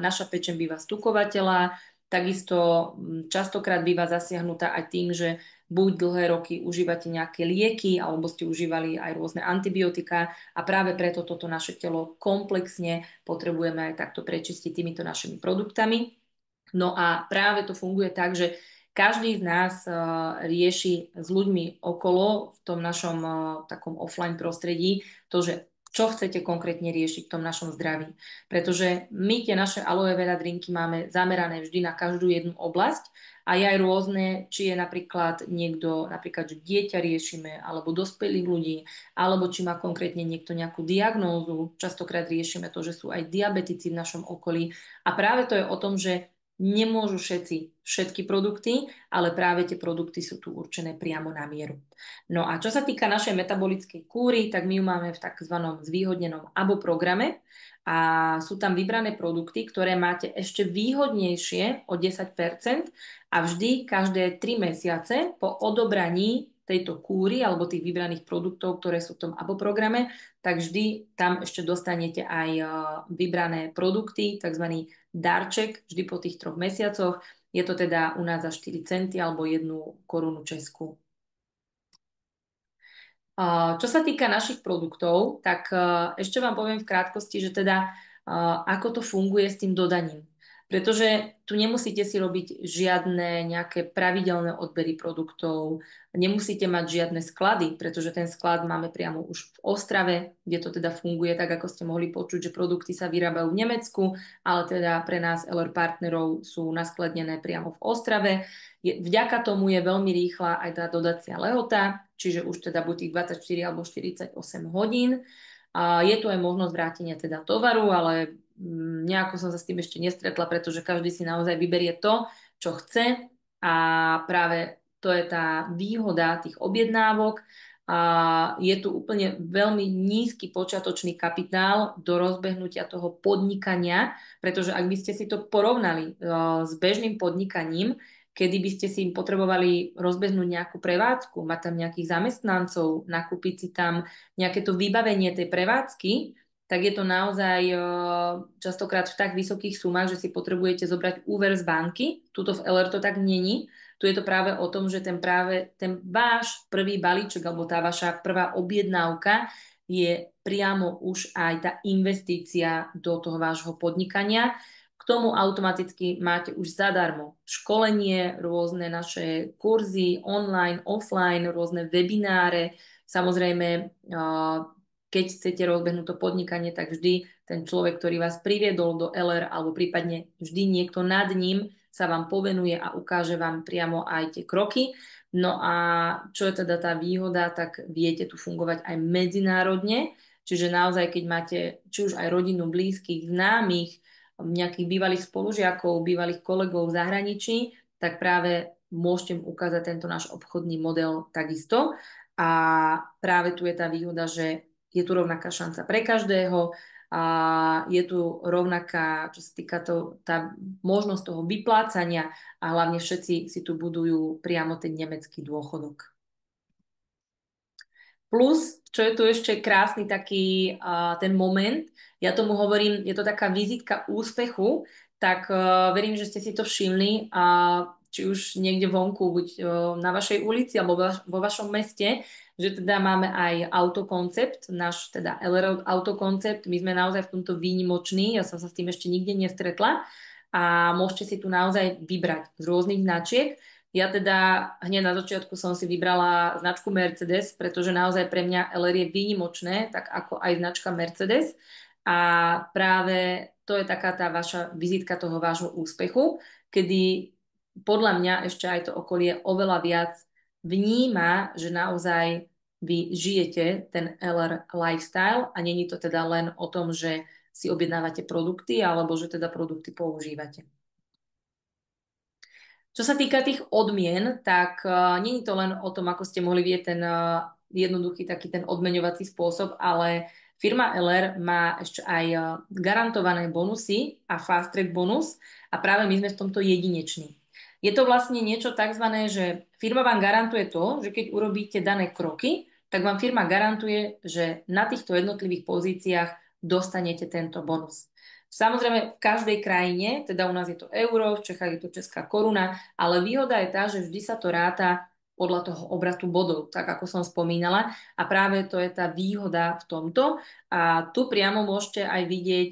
C: naša pečeň býva stukovateľa, takisto častokrát býva zasiahnutá aj tým, že buď dlhé roky užívate nejaké lieky, alebo ste užívali aj rôzne antibiotika a práve preto toto naše telo komplexne potrebujeme aj takto prečistiť týmito našimi produktami. No a práve to funguje tak, že každý z nás rieši s ľuďmi okolo v tom našom takom offline prostredí to, že čo chcete konkrétne riešiť v tom našom zdraví. Pretože my tie naše aloe vera drinky máme zamerané vždy na každú jednu oblasť a je aj rôzne, či je napríklad niekto, napríklad, že dieťa riešime, alebo dospelých ľudí, alebo či má konkrétne niekto nejakú diagnózu. Častokrát riešime to, že sú aj diabetici v našom okolí. A práve to je o tom, že nemôžu všetky produkty, ale práve tie produkty sú tu určené priamo na mieru. No a čo sa týka našej metabolickej kúry, tak my ju máme v takzvanom zvýhodnenom ABO programe a sú tam vybrané produkty, ktoré máte ešte výhodnejšie o 10% a vždy každé 3 mesiace po odobraní tejto kúry alebo tých vybraných produktov, ktoré sú v tom ABO programe, tak vždy tam ešte dostanete aj vybrané produkty, takzvaný darček vždy po tých 3 mesiacoch. Je to teda u nás za 4 centy alebo 1 korunu českú. Čo sa týka našich produktov, tak ešte vám poviem v krátkosti, že teda ako to funguje s tým dodaním. Pretože tu nemusíte si robiť žiadne nejaké pravidelné odbery produktov, nemusíte mať žiadne sklady, pretože ten sklad máme priamo už v Ostrave, kde to teda funguje tak, ako ste mohli počuť, že produkty sa vyrábajú v Nemecku, ale teda pre nás LR partnerov sú naskladnené priamo v Ostrave. Vďaka tomu je veľmi rýchla aj tá dodacia lehota, čiže už teda buď tých 24 alebo 48 hodín. Je tu aj možnosť vrátenia teda tovaru, ale nejako som sa s tým ešte nestretla, pretože každý si naozaj vyberie to, čo chce a práve to je tá výhoda tých objednávok. Je tu úplne veľmi nízky počiatočný kapitál do rozbehnutia toho podnikania, pretože ak by ste si to porovnali s bežným podnikaním, kedy by ste si potrebovali rozbehnúť nejakú prevádzku, mať tam nejakých zamestnancov, nakúpiť si tam nejaké to vybavenie tej prevádzky, tak je to naozaj častokrát v tak vysokých sumách, že si potrebujete zobrať úver z banky. Tuto v LR to tak není. Tu je to práve o tom, že ten váš prvý balíček alebo tá vaša prvá objednávka je priamo už aj tá investícia do toho vášho podnikania. K tomu automaticky máte už zadarmo školenie, rôzne naše kurzy online, offline, rôzne webináre. Samozrejme, keď chcete rozbehnúť to podnikanie, tak vždy ten človek, ktorý vás priviedol do LR alebo prípadne vždy niekto nad ním sa vám povenuje a ukáže vám priamo aj tie kroky. No a čo je teda tá výhoda, tak viete tu fungovať aj medzinárodne, čiže naozaj, keď máte či už aj rodinu, blízkych, známych, nejakých bývalých spolužiakov, bývalých kolegov v zahraničí, tak práve môžete ukázať tento náš obchodný model takisto. A práve tu je tá výhoda, že je tu rovnaká šanca pre každého a je tu rovnaká, čo sa týka tá možnosť toho vyplácania a hlavne všetci si tu budujú priamo ten nemecký dôchodok. Plus, čo je tu ešte krásny taký ten moment, ja tomu hovorím, je to taká vizitka úspechu, tak verím, že ste si to všimli a či už niekde vonku, buď na vašej ulici alebo vo vašom meste, že teda máme aj autokoncept, náš teda LR autokoncept, my sme naozaj v tomto výnimoční, ja som sa s tým ešte nikde nestretla a môžete si tu naozaj vybrať z rôznych značiek. Ja teda hneď na začiatku som si vybrala značku Mercedes, pretože naozaj pre mňa LR je výnimočné, tak ako aj značka Mercedes. A práve to je taká tá vaša vizitka toho vášho úspechu, kedy podľa mňa ešte aj to okolie oveľa viac vníma, že naozaj vy žijete ten LR lifestyle a není to teda len o tom, že si objednávate produkty alebo že teda produkty používate. Čo sa týka tých odmien, tak nie je to len o tom, ako ste mohli vidieť ten jednoduchý taký ten odmeňovací spôsob, ale firma LR má ešte aj garantované bonusy a fast track bonus a práve my sme v tomto jedineční. Je to vlastne niečo takzvané, že firma vám garantuje to, že keď urobíte dané kroky, tak vám firma garantuje, že na týchto jednotlivých pozíciách dostanete tento bonus. Samozrejme, v každej krajine, teda u nás je to euro, v Čechách je to česká koruna, ale výhoda je tá, že vždy sa to ráta podľa toho obratu bodov, tak ako som spomínala. A práve to je tá výhoda v tomto. A tu priamo môžete aj vidieť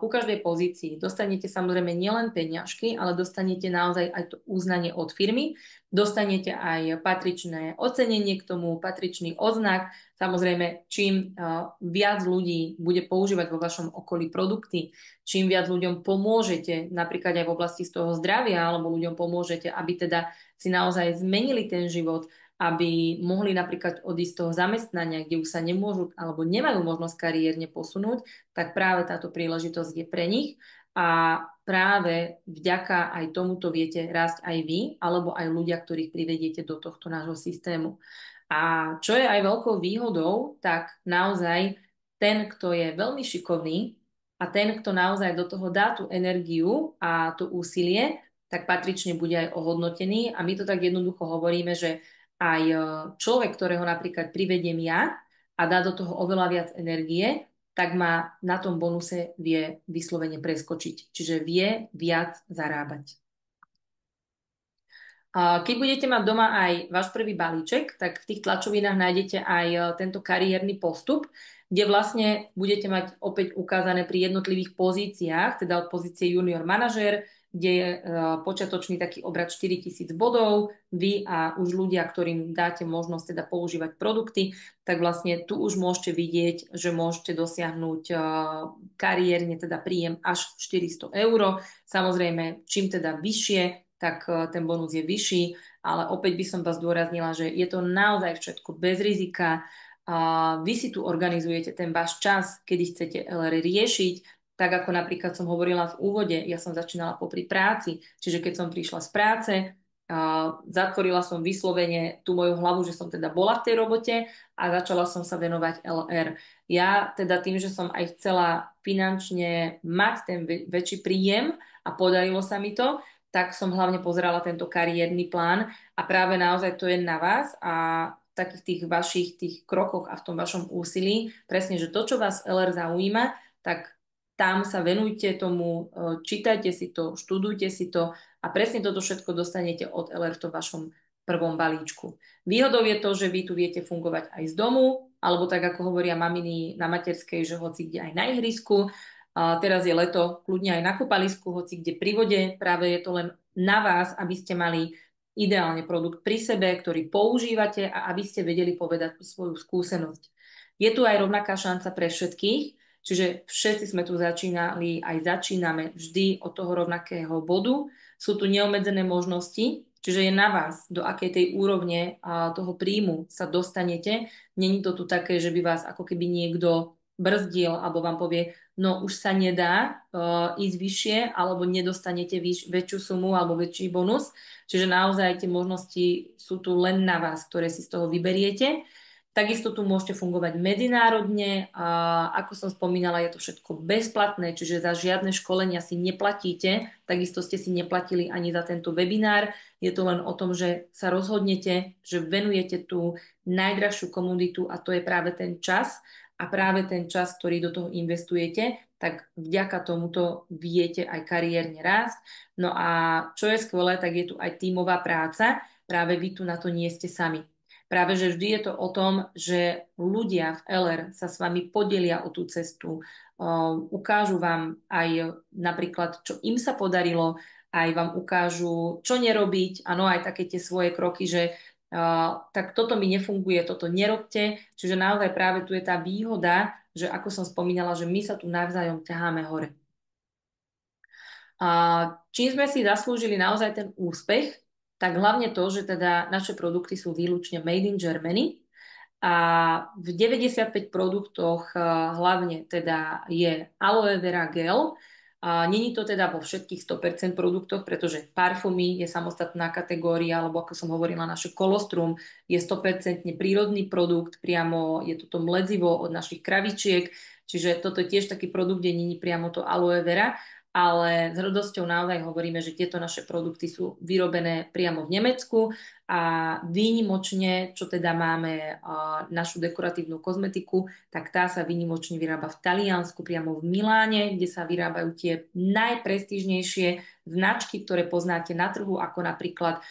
C: ku každej pozícii. Dostanete samozrejme nielen peňažky, ale dostanete naozaj aj to uznanie od firmy. Dostanete aj patričné ocenenie k tomu, patričný odznak. Samozrejme, čím viac ľudí bude používať vo vašom okolí produkty, čím viac ľuďom pomôžete, napríklad aj v oblasti z toho zdravia, alebo ľuďom pomôžete, aby teda si naozaj zmenili ten život, aby mohli napríklad odísť z toho zamestnania, kde už sa nemôžu alebo nemajú možnosť kariérne posunúť, tak práve táto príležitosť je pre nich a práve vďaka aj tomuto viete rásť aj vy, alebo aj ľudia, ktorých privediete do tohto nášho systému. A čo je aj veľkou výhodou, tak naozaj ten, kto je veľmi šikovný a ten, kto naozaj do toho dá tú energiu a to úsilie, tak patrične bude aj ohodnotený. A my to tak jednoducho hovoríme, že aj človek, ktorého napríklad privediem ja a dá do toho oveľa viac energie, tak ma na tom bonuse vie vyslovene preskočiť. Čiže vie viac zarábať. Keď budete mať doma aj váš prvý balíček, tak v tých tlačovinách nájdete aj tento kariérny postup, kde vlastne budete mať opäť ukázané pri jednotlivých pozíciách, teda od pozície junior manažér, kde je počiatočný taký obrad 4000 bodov, vy a už ľudia, ktorým dáte možnosť teda používať produkty, tak vlastne tu už môžete vidieť, že môžete dosiahnuť kariérne teda príjem až 400 eur. Samozrejme, čím teda vyššie, tak ten bonus je vyšší, ale opäť by som vás zdôraznila, že je to naozaj všetko bez rizika. Vy si tu organizujete ten váš čas, kedy chcete LR riešiť, tak ako napríklad som hovorila v úvode, ja som začínala popri práci, čiže keď som prišla z práce, zatvorila som vyslovene tú moju hlavu, že som teda bola v tej robote a začala som sa venovať LR. Ja teda tým, že som aj chcela finančne mať ten väčší príjem a podarilo sa mi to, tak som hlavne pozerala tento kariérny plán a práve naozaj to je na vás a v takých tých vašich tých krokoch a v tom vašom úsilí, presne, že to, čo vás LR zaujíma, tak tam sa venujte tomu, čítajte si to, študujte si to a presne toto všetko dostanete od LR v tom vašom prvom balíčku. Výhodou je to, že vy tu viete fungovať aj z domu, alebo tak ako hovoria maminy na materskej, že hoci kde aj na ihrisku. Teraz je leto, kľudne aj na kúpalisku, hoci kde pri vode. Práve je to len na vás, aby ste mali ideálne produkt pri sebe, ktorý používate a aby ste vedeli povedať svoju skúsenosť. Je tu aj rovnaká šanca pre všetkých, čiže všetci sme tu začínali, aj začíname vždy od toho rovnakého bodu. Sú tu neobmedzené možnosti, čiže je na vás, do akej tej úrovne toho príjmu sa dostanete. Není to tu také, že by vás ako keby niekto brzdil alebo vám povie, no už sa nedá ísť vyššie alebo nedostanete väčšiu sumu alebo väčší bonus. Čiže naozaj tie možnosti sú tu len na vás, ktoré si z toho vyberiete. Takisto tu môžete fungovať medzinárodne. A ako som spomínala, je to všetko bezplatné, čiže za žiadne školenia si neplatíte. Takisto ste si neplatili ani za tento webinár. Je to len o tom, že sa rozhodnete, že venujete tú najdrahšiu komoditu a to je práve ten čas. A práve ten čas, ktorý do toho investujete, tak vďaka tomuto viete aj kariérne rásť. No a čo je skvelé, tak je tu aj tímová práca. Práve vy tu na to nie ste sami. Práve, že vždy je to o tom, že ľudia v LR sa s vami podelia o tú cestu, ukážu vám aj napríklad, čo im sa podarilo, aj vám ukážu, čo nerobiť, áno, aj také tie svoje kroky, že tak toto mi nefunguje, toto nerobte. Čiže naozaj práve tu je tá výhoda, že ako som spomínala, že my sa tu navzájom ťaháme hore. A čím sme si zaslúžili naozaj ten úspech, tak hlavne to, že teda naše produkty sú výlučne made in Germany a v 95 produktoch hlavne teda je aloe vera gel. Není to teda vo všetkých 100% produktoch, pretože parfumy je samostatná kategória, alebo ako som hovorila, naše kolostrum je 100% prírodný produkt, priamo je toto mledzivo od našich kravičiek, čiže toto je tiež taký produkt, kde není priamo to aloe vera, ale s hrdosťou naozaj hovoríme, že tieto naše produkty sú vyrobené priamo v Nemecku a výnimočne, čo teda máme našu dekoratívnu kozmetiku, tak tá sa výnimočne vyrába v Taliansku, priamo v Miláne, kde sa vyrábajú tie najprestížnejšie značky, ktoré poznáte na trhu, ako napríklad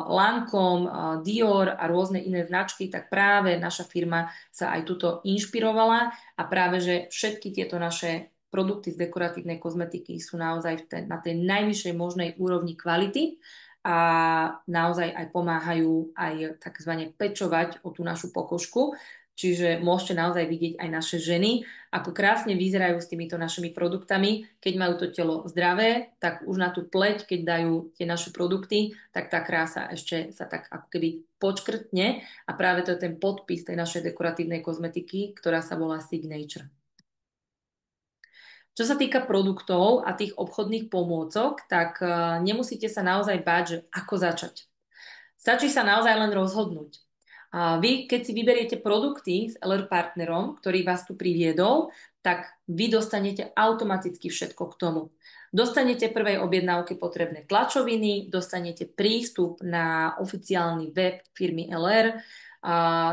C: Lancome, Dior a rôzne iné značky, tak práve naša firma sa aj tuto inšpirovala a práve, že všetky tieto naše produkty z dekoratívnej kozmetiky sú naozaj na tej najvyššej možnej úrovni kvality a naozaj aj pomáhajú aj takzvané pečovať o tú našu pokožku. Čiže môžete naozaj vidieť aj naše ženy, ako krásne vyzerajú s týmito našimi produktami. Keď majú to telo zdravé, tak už na tú pleť, keď dajú tie naše produkty, tak tá krása ešte sa tak ako keby počkrtne a práve to je ten podpis tej našej dekoratívnej kozmetiky, ktorá sa volá Signature. Čo sa týka produktov a tých obchodných pomôcok, tak nemusíte sa naozaj báť, že ako začať. Stačí sa naozaj len rozhodnúť. Vy, keď si vyberiete produkty s LR partnerom, ktorý vás tu priviedol, tak vy dostanete automaticky všetko k tomu. Dostanete prvej objednávke potrebné tlačoviny, dostanete prístup na oficiálny web firmy LR,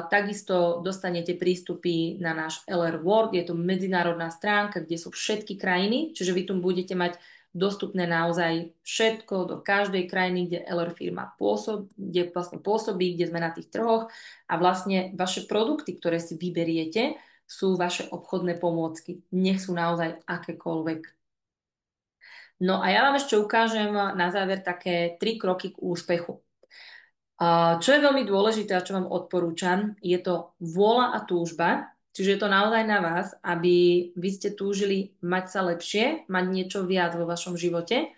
C: takisto dostanete prístupy na náš LR World, je to medzinárodná stránka, kde sú všetky krajiny, čiže vy tu budete mať dostupné naozaj všetko do každej krajiny, kde LR firma pôsobí, kde vlastne pôsobí, kde sme na tých trhoch a vlastne vaše produkty, ktoré si vyberiete, sú vaše obchodné pomôcky. Nech sú naozaj akékoľvek. No a ja vám ešte ukážem na záver také 3 kroky k úspechu. Čo je veľmi dôležité a čo vám odporúčam, je to vôľa a túžba. Čiže je to naozaj na vás, aby vy ste túžili mať sa lepšie, mať niečo viac vo vašom živote.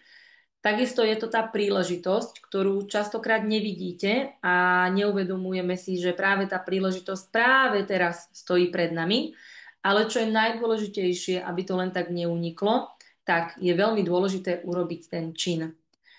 C: Takisto je to tá príležitosť, ktorú častokrát nevidíte a neuvedomujeme si, že práve tá príležitosť práve teraz stojí pred nami. Ale čo je najdôležitejšie, aby to len tak neuniklo, tak je veľmi dôležité urobiť ten čin.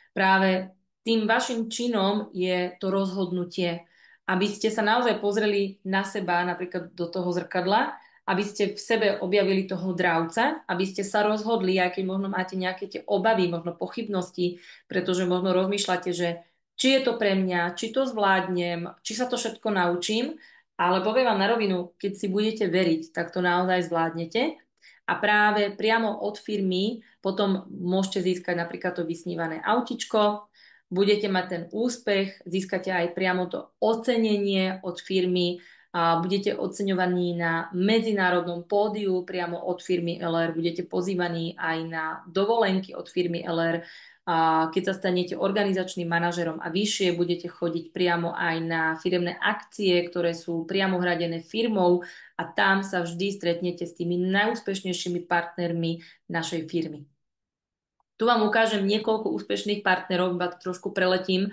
C: Práve tým vašim činom je to rozhodnutie, aby ste sa naozaj pozreli na seba, napríklad do toho zrkadla, aby ste v sebe objavili toho dravca, aby ste sa rozhodli, aj keď možno máte nejaké tie obavy, možno pochybnosti, pretože možno rozmýšľate, že či je to pre mňa, či to zvládnem, či sa to všetko naučím, ale poviem vám na rovinu, keď si budete veriť, tak to naozaj zvládnete. A práve priamo od firmy potom môžete získať napríklad to vysnívané autičko, budete mať ten úspech, získate aj priamo to ocenenie od firmy, a budete oceňovaní na medzinárodnom pódiu priamo od firmy LR, budete pozývaní aj na dovolenky od firmy LR. A keď sa stanete organizačným manažerom a vyššie, budete chodiť priamo aj na firemné akcie, ktoré sú priamo hradené firmou a tam sa vždy stretnete s tými najúspešnejšími partnermi našej firmy. Tu vám ukážem niekoľko úspešných partnerov, iba trošku preletím.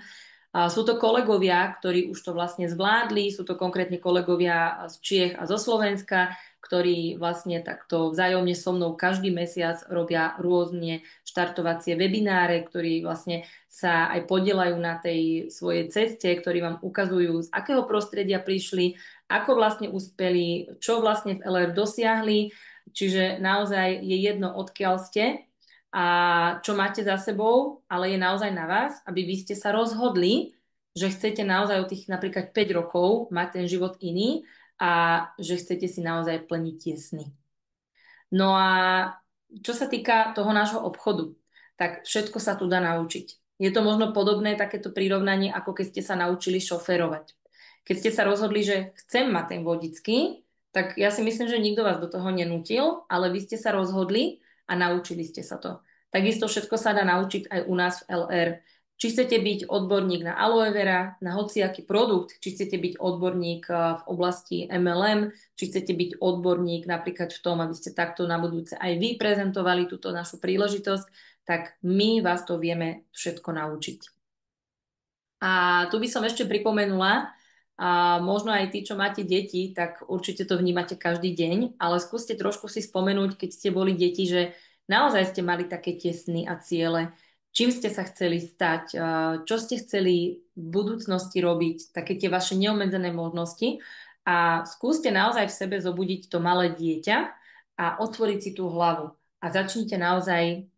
C: Sú to kolegovia, ktorí už to vlastne zvládli, sú to konkrétne kolegovia z Čiech a zo Slovenska, ktorí vlastne takto vzájomne so mnou každý mesiac robia rôzne štartovacie webináre, ktorí vlastne sa aj podielajú na tej svojej ceste, ktorí vám ukazujú, z akého prostredia prišli, ako vlastne uspeli, čo vlastne v LR dosiahli, čiže naozaj je jedno, odkiaľ ste a čo máte za sebou, ale je naozaj na vás, aby vy ste sa rozhodli, že chcete naozaj od tých napríklad 5 rokov mať ten život iný a že chcete si naozaj plniť tie sny. No a čo sa týka toho nášho obchodu, tak všetko sa tu dá naučiť. Je to možno podobné takéto prirovnanie, ako keď ste sa naučili šoférovať. Keď ste sa rozhodli, že chcem mať ten vodický, tak ja si myslím, že nikto vás do toho nenútil, ale vy ste sa rozhodli a naučili ste sa to. Takisto všetko sa dá naučiť aj u nás v LR. Či chcete byť odborník na aloe vera, na hociaký produkt, či chcete byť odborník v oblasti MLM, či chcete byť odborník napríklad v tom, aby ste takto na budúce aj vy prezentovali túto našu príležitosť, tak my vás to vieme všetko naučiť. A tu by som ešte pripomenula, a možno aj tí, čo máte deti, tak určite to vnímate každý deň, ale skúste trošku si spomenúť, keď ste boli deti, že naozaj ste mali také tie sny a ciele, čím ste sa chceli stať, čo ste chceli v budúcnosti robiť, také tie vaše neobmedzené možnosti a skúste naozaj v sebe zobudiť to malé dieťa a otvoriť si tú hlavu a začnite naozaj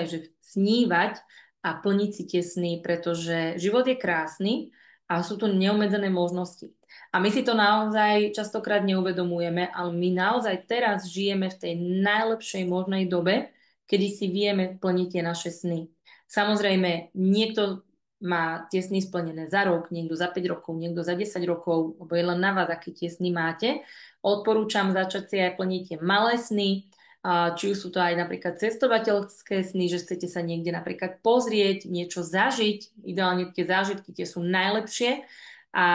C: že snívať a plniť si tie sny, pretože život je krásny a sú tu neobmedzené možnosti. A my si to naozaj častokrát neuvedomujeme, ale my naozaj teraz žijeme v tej najlepšej možnej dobe, kedy si vieme plniť tie naše sny. Samozrejme, niekto má tie sny splnené za rok, niekto za 5 rokov, niekto za 10 rokov, lebo je len na vás, aké tie sny máte. Odporúčam začať si aj plniť tie malé sny, či už sú to aj napríklad cestovateľské sny, že chcete sa niekde napríklad pozrieť, niečo zažiť, ideálne tie zážitky, tie sú najlepšie a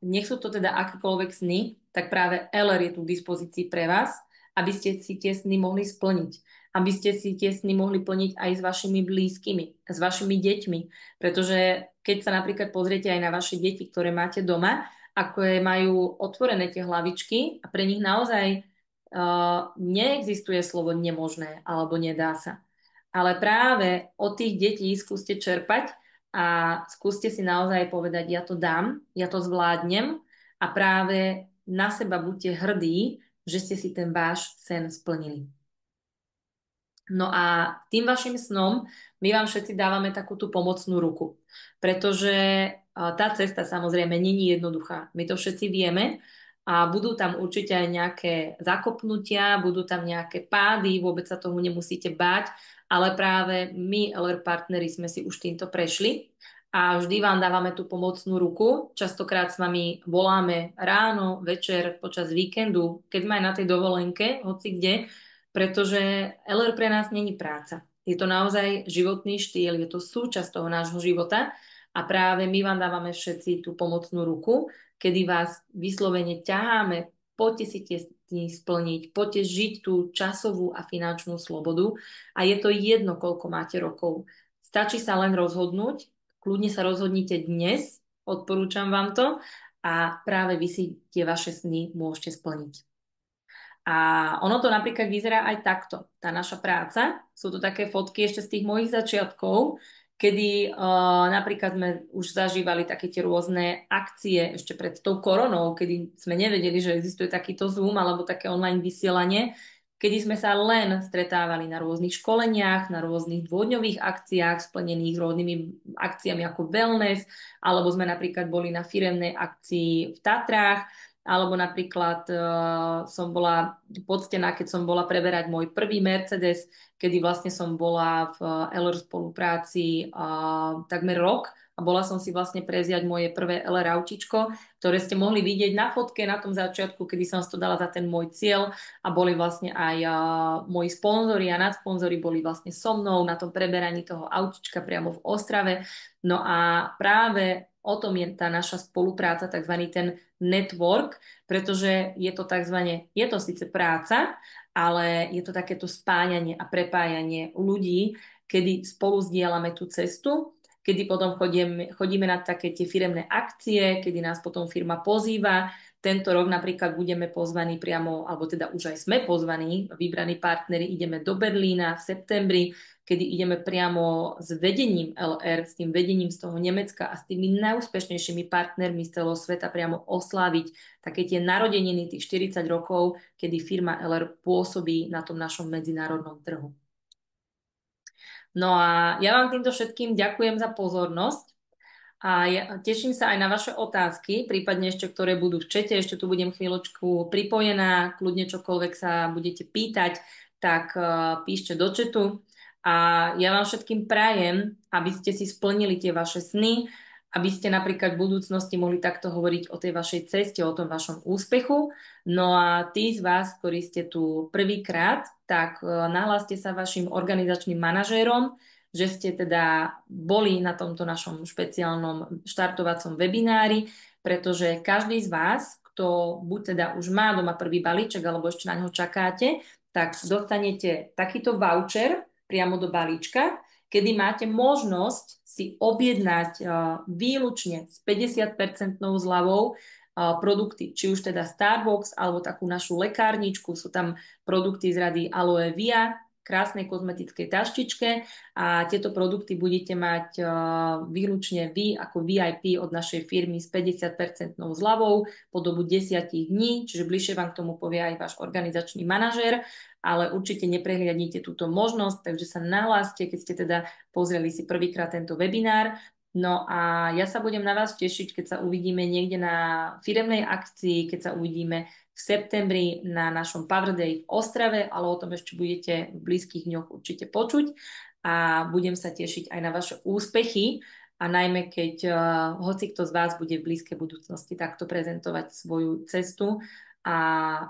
C: nech sú to teda akékoľvek sny, tak práve LR je tu k dispozícii pre vás, aby ste si tie sny mohli splniť, aby ste si tie sny mohli plniť aj s vašimi blízkymi, s vašimi deťmi, pretože keď sa napríklad pozriete aj na vaše deti, ktoré máte doma, ako majú otvorené tie hlavičky a pre nich naozaj neexistuje slovo nemožné alebo nedá sa. Ale práve od tých detí skúste čerpať a skúste si naozaj povedať, ja to dám, ja to zvládnem a práve na seba buďte hrdí, že ste si ten váš sen splnili. No a tým vašim snom my vám všetci dávame takú tú pomocnú ruku, pretože tá cesta samozrejme není jednoduchá. My to všetci vieme a budú tam určite aj nejaké zakopnutia, budú tam nejaké pády, vôbec sa toho nemusíte báť, ale práve my, LR partneri, sme si už týmto prešli a vždy vám dávame tú pomocnú ruku. Častokrát s vami voláme ráno, večer, počas víkendu, keď sme aj na tej dovolenke, hoci kde, pretože LR pre nás není práca. Je to naozaj životný štýl, je to súčasť toho nášho života a práve my vám dávame všetci tú pomocnú ruku, kedy vás vyslovene ťaháme, poďte si tie sny splniť, poďte žiť tú časovú a finančnú slobodu a je to jedno, koľko máte rokov. Stačí sa len rozhodnúť, kľudne sa rozhodnite dnes, odporúčam vám to a práve vy si tie vaše sny môžete splniť. A ono to napríklad vyzerá aj takto. Tá naša práca, sú to také fotky ešte z tých mojich začiatkov, kedy napríklad sme už zažívali také tie rôzne akcie ešte pred tou koronou, kedy sme nevedeli, že existuje takýto Zoom alebo také online vysielanie, kedy sme sa len stretávali na rôznych školeniach, na rôznych dôdňových akciách splnených s rôznymi akciami ako wellness, alebo sme napríklad boli na firemnej akcii v Tatrách, alebo napríklad som bola poctená, keď som bola preberať môj prvý Mercedes, kedy vlastne som bola v LR spolupráci takmer rok a bola som si vlastne preziať moje prvé LR autičko, ktoré ste mohli vidieť na fotke na tom začiatku, kedy som to dala za ten môj cieľ a boli vlastne aj moji sponzori a nadsponzori boli vlastne so mnou na tom preberaní toho autička priamo v Ostrave. No a práve o tom je tá naša spolupráca, takzvaný ten network, pretože je to je to síce práca, ale je to takéto spájanie a prepájanie ľudí, kedy spolu zdieľame tú cestu, kedy potom chodíme na také tie firemné akcie, kedy nás potom firma pozýva, Tento rok napríklad budeme pozvaní priamo, alebo teda už aj sme pozvaní, vybraní partneri, ideme do Berlína v septembri, kedy ideme priamo s vedením LR, s tým vedením z toho Nemecka a s tými najúspešnejšími partnermi z celého sveta priamo osláviť také tie narodeniny, tých 40 rokov, kedy firma LR pôsobí na tom našom medzinárodnom trhu. No a ja vám týmto všetkým ďakujem za pozornosť. A ja teším sa aj na vaše otázky, prípadne ešte, ktoré budú v čete. Ešte tu budem chvíľočku pripojená, kľudne čokoľvek sa budete pýtať, tak píšte do chatu. A ja vám všetkým prajem, aby ste si splnili tie vaše sny, aby ste napríklad v budúcnosti mohli takto hovoriť o tej vašej ceste, o tom vašom úspechu. No a tí z vás, ktorí ste tu prvýkrát, tak nahláste sa vašim organizačným manažérom, že ste teda boli na tomto našom špeciálnom štartovacom webinári, pretože každý z vás, kto buď teda už má doma prvý balíček, alebo ešte na ňo čakáte, tak dostanete takýto voucher priamo do balíčka, kedy máte možnosť si objednať výlučne s 50% zľavou produkty, či už teda Starbucks, alebo takú našu lekárničku, sú tam produkty z rady Aloe Via, krásnej kozmetickej taštičke a tieto produkty budete mať výlučne vy ako VIP od našej firmy s 50% zľavou po dobu 10 dní, čiže bližšie vám k tomu povie aj váš organizačný manažér, ale určite neprehliadnite túto možnosť, takže sa nahláste, keď ste teda pozreli si prvýkrát tento webinár. No a ja sa budem na vás tešiť, keď sa uvidíme niekde na firemnej akcii, keď sa uvidíme v septembri na našom Power Day v Ostrave, ale o tom ešte budete v blízkych dňoch určite počuť a budem sa tešiť aj na vaše úspechy a najmä keď hocikto z vás bude v blízkej budúcnosti takto prezentovať svoju cestu a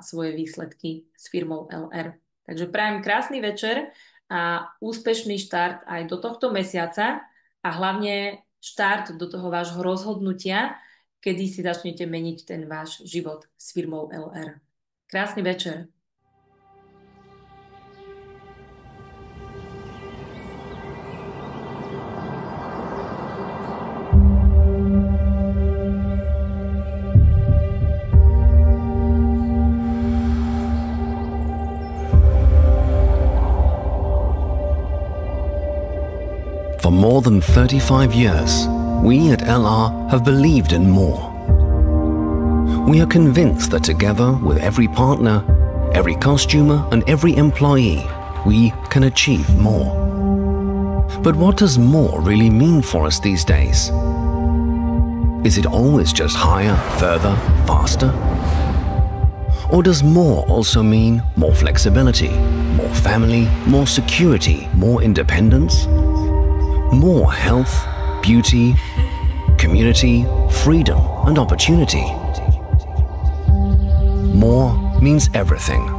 C: svoje výsledky s firmou LR. Takže prajem krásny večer a úspešný štart aj do tohto mesiaca a hlavne štart do toho vášho rozhodnutia, kedy si začnete meniť ten váš život s firmou LR. Krásny večer.
D: For more than 35 years, we at LR have believed in more. We are convinced that together with every partner, every costumer and every employee, we can achieve more. But what does more really mean for us these days? Is it always just higher, further, faster? Or does more also mean more flexibility, more family, more security, more independence? More health, beauty, community, freedom and opportunity. More means everything.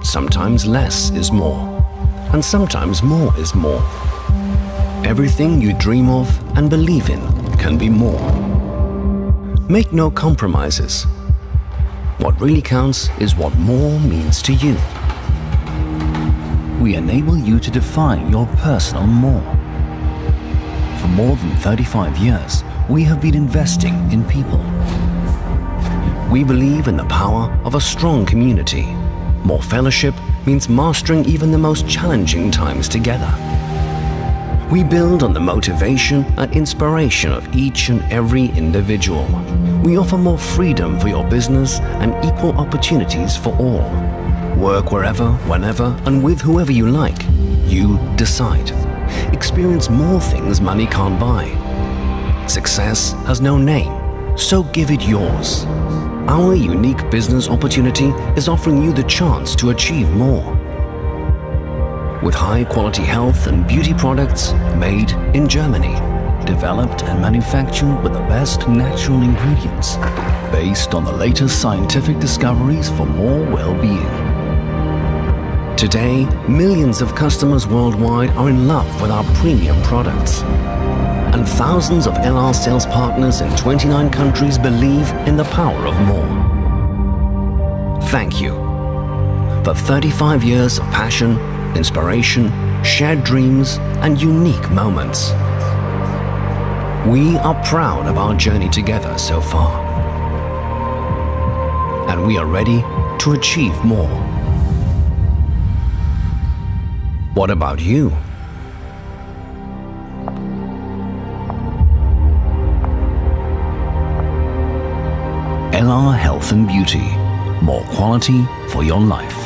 D: Sometimes less is more, and sometimes more is more. Everything you dream of and believe in can be more. Make no compromises. What really counts is what more means to you.
E: We enable you to define your personal more. For more than 35 years, we have been investing in people.
D: We believe in the power of a strong community. More fellowship means mastering even the most challenging times together. We build on the motivation and inspiration of each and every individual. We offer more freedom for your business and equal opportunities for all. Work wherever, whenever, and with whoever you like. You decide. Experience more things money can't buy. Success has no name, so give it yours. Our unique business opportunity is offering you the chance to achieve more. With high-quality health and beauty products made in Germany,
E: developed and manufactured with the best natural ingredients, based on the latest scientific discoveries for more well-being.
D: Today, millions of customers worldwide are in love with our premium products. And thousands of LR sales partners in 29 countries believe in the power of more. Thank you for 35 years of passion, inspiration, shared dreams, and unique moments. We are proud of our journey together so far.
E: when we are ready to achieve more. What about you? LR Health and Beauty. More quality for your life.